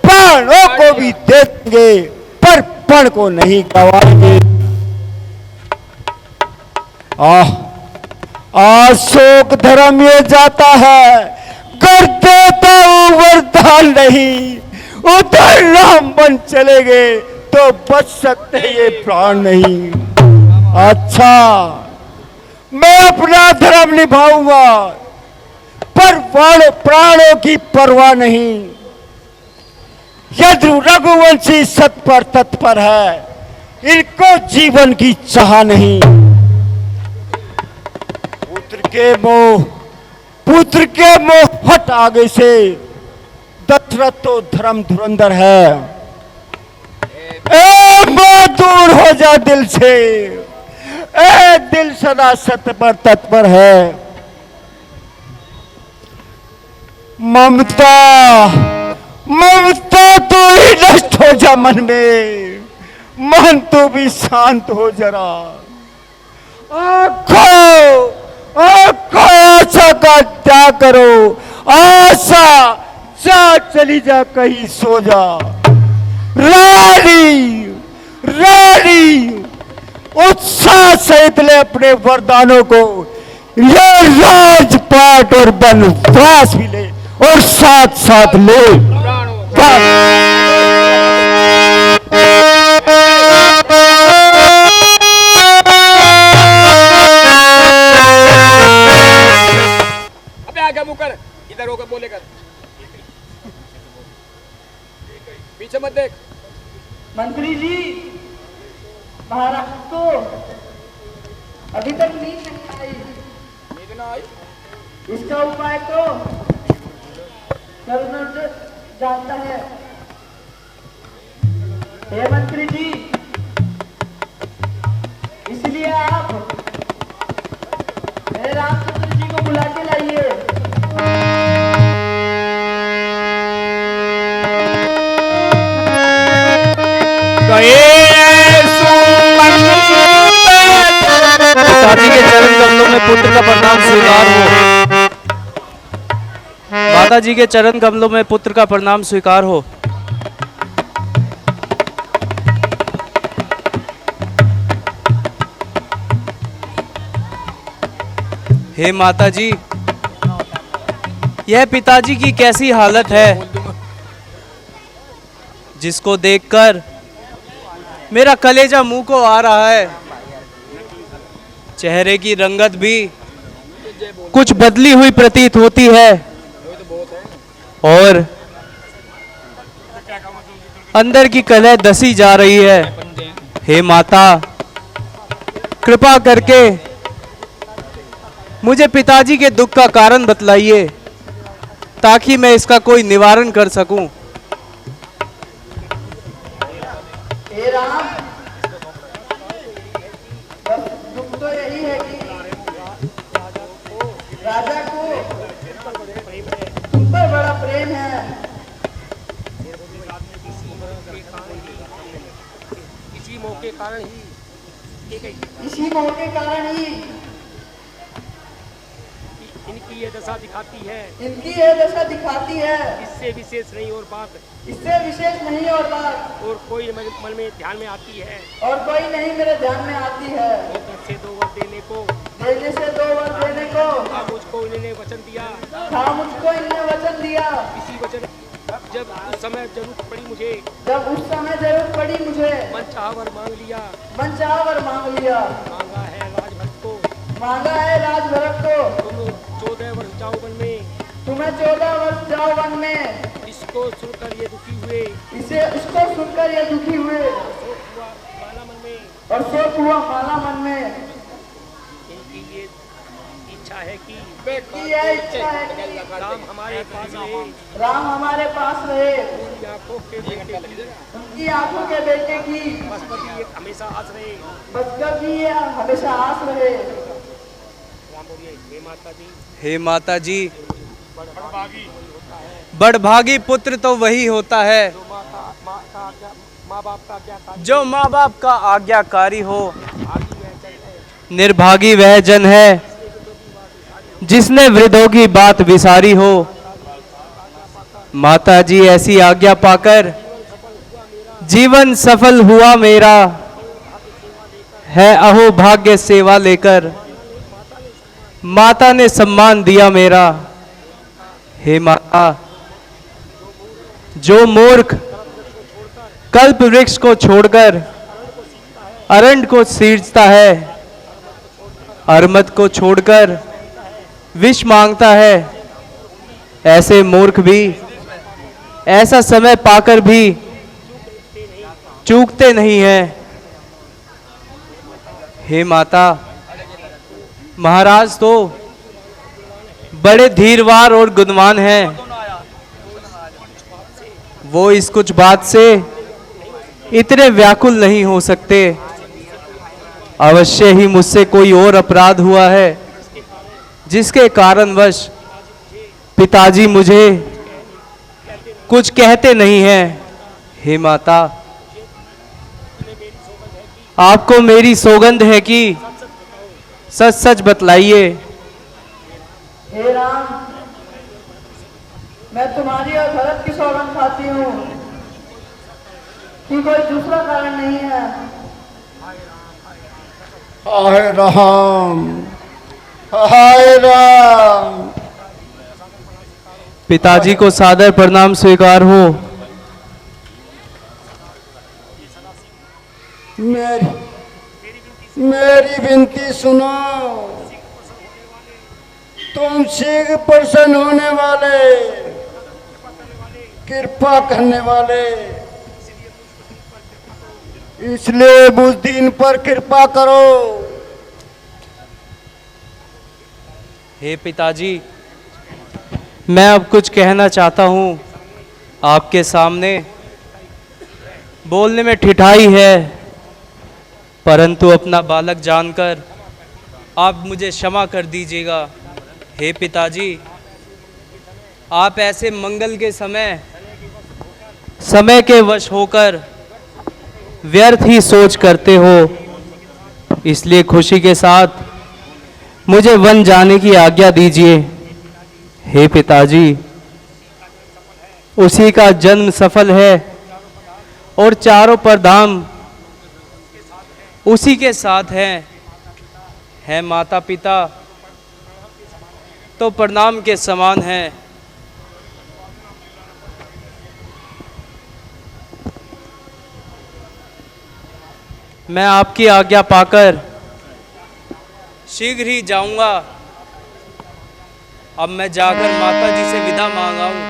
[SPEAKER 13] प्राणों को भी देंगे पर पण को नहीं गवाएंगे। अशोक धर्म ये जाता है, कर देता हूं वरदान नहीं, उधर राम बन चले गए तो बच सकते ये प्राण नहीं। अच्छा मैं अपना धर्म निभाऊंगा पर प्राणों की परवाह नहीं। यदि रघुवंशी सत पर तत्पर है, इनको जीवन की चाह नहीं। पुत्र के मोह हट आगे से, दशरथ तो धर्म धुरंधर है। ए मां दूर हो जा दिल से, ए दिल सदा सत्य पर तत्पर है। ममता ममता तो ही नष्ट हो जा मन में, मन तो भी शांत हो जरा। आशा का त्याग करो, आशा जा चली जा कहीं सो जा। रानी रानी उत्साह सहित ले अपने वरदानों को, ये राजपाट और वनवास भी ले और साथ साथ ले।
[SPEAKER 4] आगे मुकर, इधर होकर बोले कर, पीछे मत देख।
[SPEAKER 10] मंत्री जी, महाराज को अभी तक नींद नहीं आई, इसका उपाय तो गवर्नर जानता है। हे मंत्री जी, इसलिए आप मेरे रामचंद्र जी को बुला के लाइए।
[SPEAKER 1] पिताजी के चरण कमलों में पुत्र का प्रणाम स्वीकार हो। माता जी के चरण कमलों में पुत्र का प्रणाम स्वीकार हो। हे माता जी, यह पिताजी की कैसी हालत है जिसको देखकर मेरा कलेजा मुंह को आ रहा है। चेहरे की रंगत भी कुछ बदली हुई प्रतीत होती है और अंदर की कलह दसी जा रही है। हे माता, कृपा करके मुझे पिताजी के दुख का कारण बतलाइए ताकि मैं इसका कोई निवारण कर सकूं।
[SPEAKER 10] हे राम, बस दुख तो यही है कि राजा को तुम पर बड़ा प्रेम है।
[SPEAKER 6] इसी मौके कारण ही इनकी ये दशा दिखाती है। इससे विशेष नहीं और बात और कोई मन में ध्यान में आती है।
[SPEAKER 10] और कोई नहीं मेरे ध्यान में आती है।
[SPEAKER 6] से 2 वर देने को मुझको इन्होंने वचन दिया। इसी वचन जब उस समय जरूरत पड़ी मुझे मन चाहा वर मांग लिया। मांगा है राजभरत को। तुम 14 वर्ष जाओ वन में। इसको सुनकर ये दुखी हुए।
[SPEAKER 10] और शोक हुआ माला मन में।
[SPEAKER 6] इनकी ये इच्छा है कि
[SPEAKER 10] राम
[SPEAKER 6] राम हमारे पास रहे।
[SPEAKER 10] उनकी आंखों के बेटे की
[SPEAKER 6] बस पर भी एक हमेशा आस रहे। राम बोलिए,
[SPEAKER 1] हे माता जी, बड़भागी पुत्र तो वही होता है जो माँ बाप का आज्ञाकारी हो। निर्भागी वह जन है जिसने वृद्धों की बात विसारी हो। माता जी, ऐसी आज्ञा पाकर जीवन सफल हुआ मेरा है। अहो भाग्य सेवा लेकर माता ने सम्मान दिया मेरा। हे माता, जो मूर्ख कल्प वृक्ष को छोड़कर अरण्य को सींचता है, अरमद को छोड़कर विष मांगता है, ऐसे मूर्ख भी ऐसा समय पाकर भी चूकते नहीं हैं। हे माता, महाराज तो बड़े धीरवार और गुणवान हैं। वो इस कुछ बात से इतने व्याकुल नहीं हो सकते। अवश्य ही मुझसे कोई और अपराध हुआ है जिसके कारणवश पिताजी मुझे कुछ कहते नहीं हैं। हे माता, आपको मेरी सौगंध है कि सच सच बतलाइए।
[SPEAKER 10] हे राम, मैं तुम्हारी और भरत की सौगंध खाती हूँ कि कोई दूसरा कारण नहीं है।
[SPEAKER 9] हाय राम, हाय राम।
[SPEAKER 1] पिताजी को सादर प्रणाम स्वीकार हो।
[SPEAKER 9] मेरी विनती सुनो। तुम शीघ्र प्रसन्न होने वाले, कृपा करने वाले, इसलिए उस दिन पर कृपा करो।
[SPEAKER 1] हे पिताजी, मैं अब कुछ कहना चाहता हूँ आपके सामने। बोलने में ठिठाई है, परंतु अपना बालक जानकर आप मुझे क्षमा कर दीजिएगा। हे पिताजी, आप ऐसे मंगल के समय के वश होकर व्यर्थ ही सोच करते हो, इसलिए खुशी के साथ मुझे वन जाने की आज्ञा दीजिए हे पिताजी। उसी का जन्म सफल है और चारों परधाम उसी के साथ है माता पिता तो प्रणाम के समान है। मैं आपकी आज्ञा पाकर शीघ्र ही जाऊंगा। अब मैं जाकर माता जी से विदा मांगा हूं।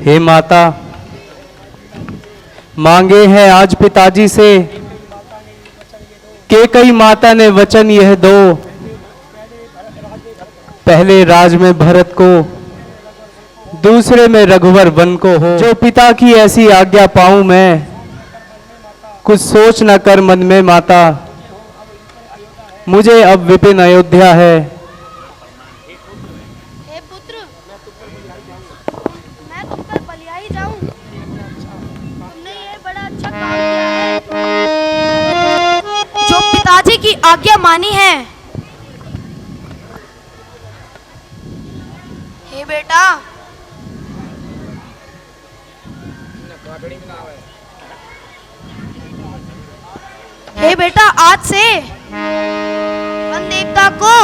[SPEAKER 1] हे माता, मांगे हैं आज पिताजी से कि कई माता ने वचन यह दो, पहले राज में भरत को, दूसरे में रघुवर वन को हो। जो पिता की ऐसी आज्ञा पाऊं मैं, कुछ सोच न कर मन में माता, मुझे अब विपिन अयोध्या है।
[SPEAKER 7] हे पुत्र, मैं तुम पर बलियाई जाऊं? तुमने ये बड़ा अच्छा काम किया है, जो पिताजी की आज्ञा मानी है। हे बेटा, हे बेटा, आज से वन देवता को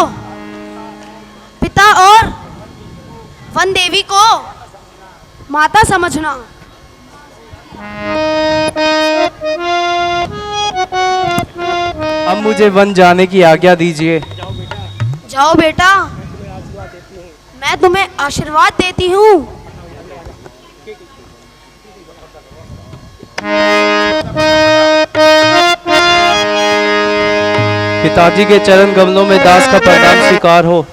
[SPEAKER 7] पिता और वन देवी को माता समझना।
[SPEAKER 1] अब मुझे वन जाने की आज्ञा दीजिए।
[SPEAKER 7] जाओ बेटा, मैं तुम्हें आशीर्वाद देती हूँ।
[SPEAKER 1] पिताजी के चरण कमलों में दास का प्रणाम स्वीकार हो।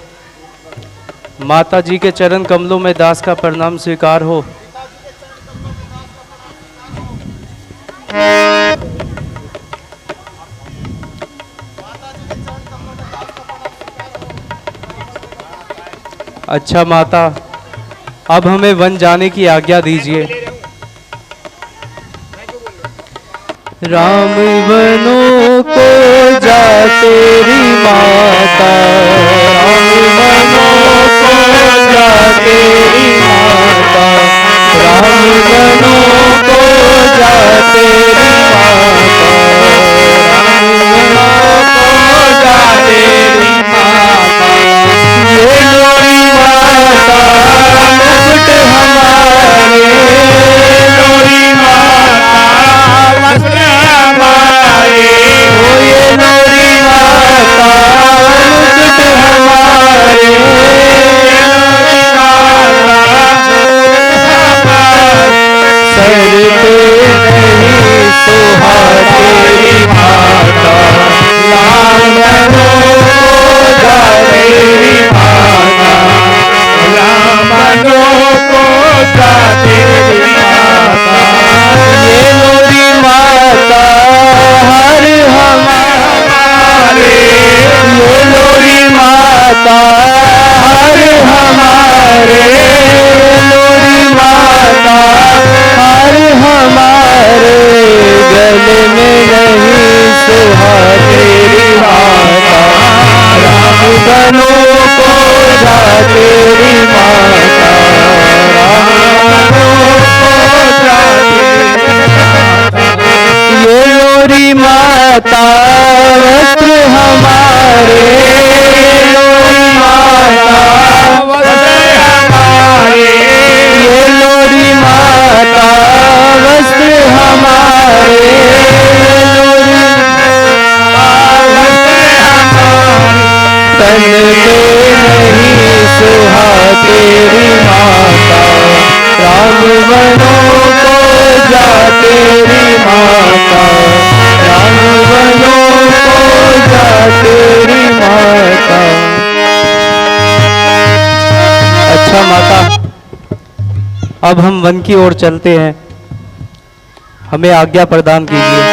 [SPEAKER 1] माता जी के चरण कमलों में दास का प्रणाम स्वीकार हो। अच्छा माता, अब हमें वन जाने की आज्ञा दीजिए। राम वनों को जा तेरी माता, राम वनों को जा तेरी माता, राम वनों को जा तेरी माता, राम वनों को जा तेरी माता। ये लोरी माता मुकुट हमारे, लोरी माता मुकुट हमारे, ओ ये लोरी माता मुकुट हमारे, लोरी माता सर पे नहीं सुहा तेरी माता, लाल मनों को जा तेरी माता, राम मनों को जा तेरी माता। ये लोरी माता हर हमारे, ये लोरी माता हर हमारे, लोरी माता हर हमारे, गले में नहीं सुहा तेरी माता, राम बनों को जा तेरी माता, राम बनों को जा तेरी माता। ये लोरी माता वस्त्र हमारे, लोरी माता वस्त्र हमारे, ये लोरी माता वस्त्र हमारे, लोरी माता वस्त्र हमारे, तन में नहीं सुहा तेरी माता, राम बनों अब हम वन की ओर चलते हैं, हमें आज्ञा प्रदान कीजिए।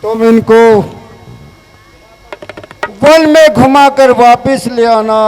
[SPEAKER 13] तुम इनको वन में घुमाकर वापस ले आना।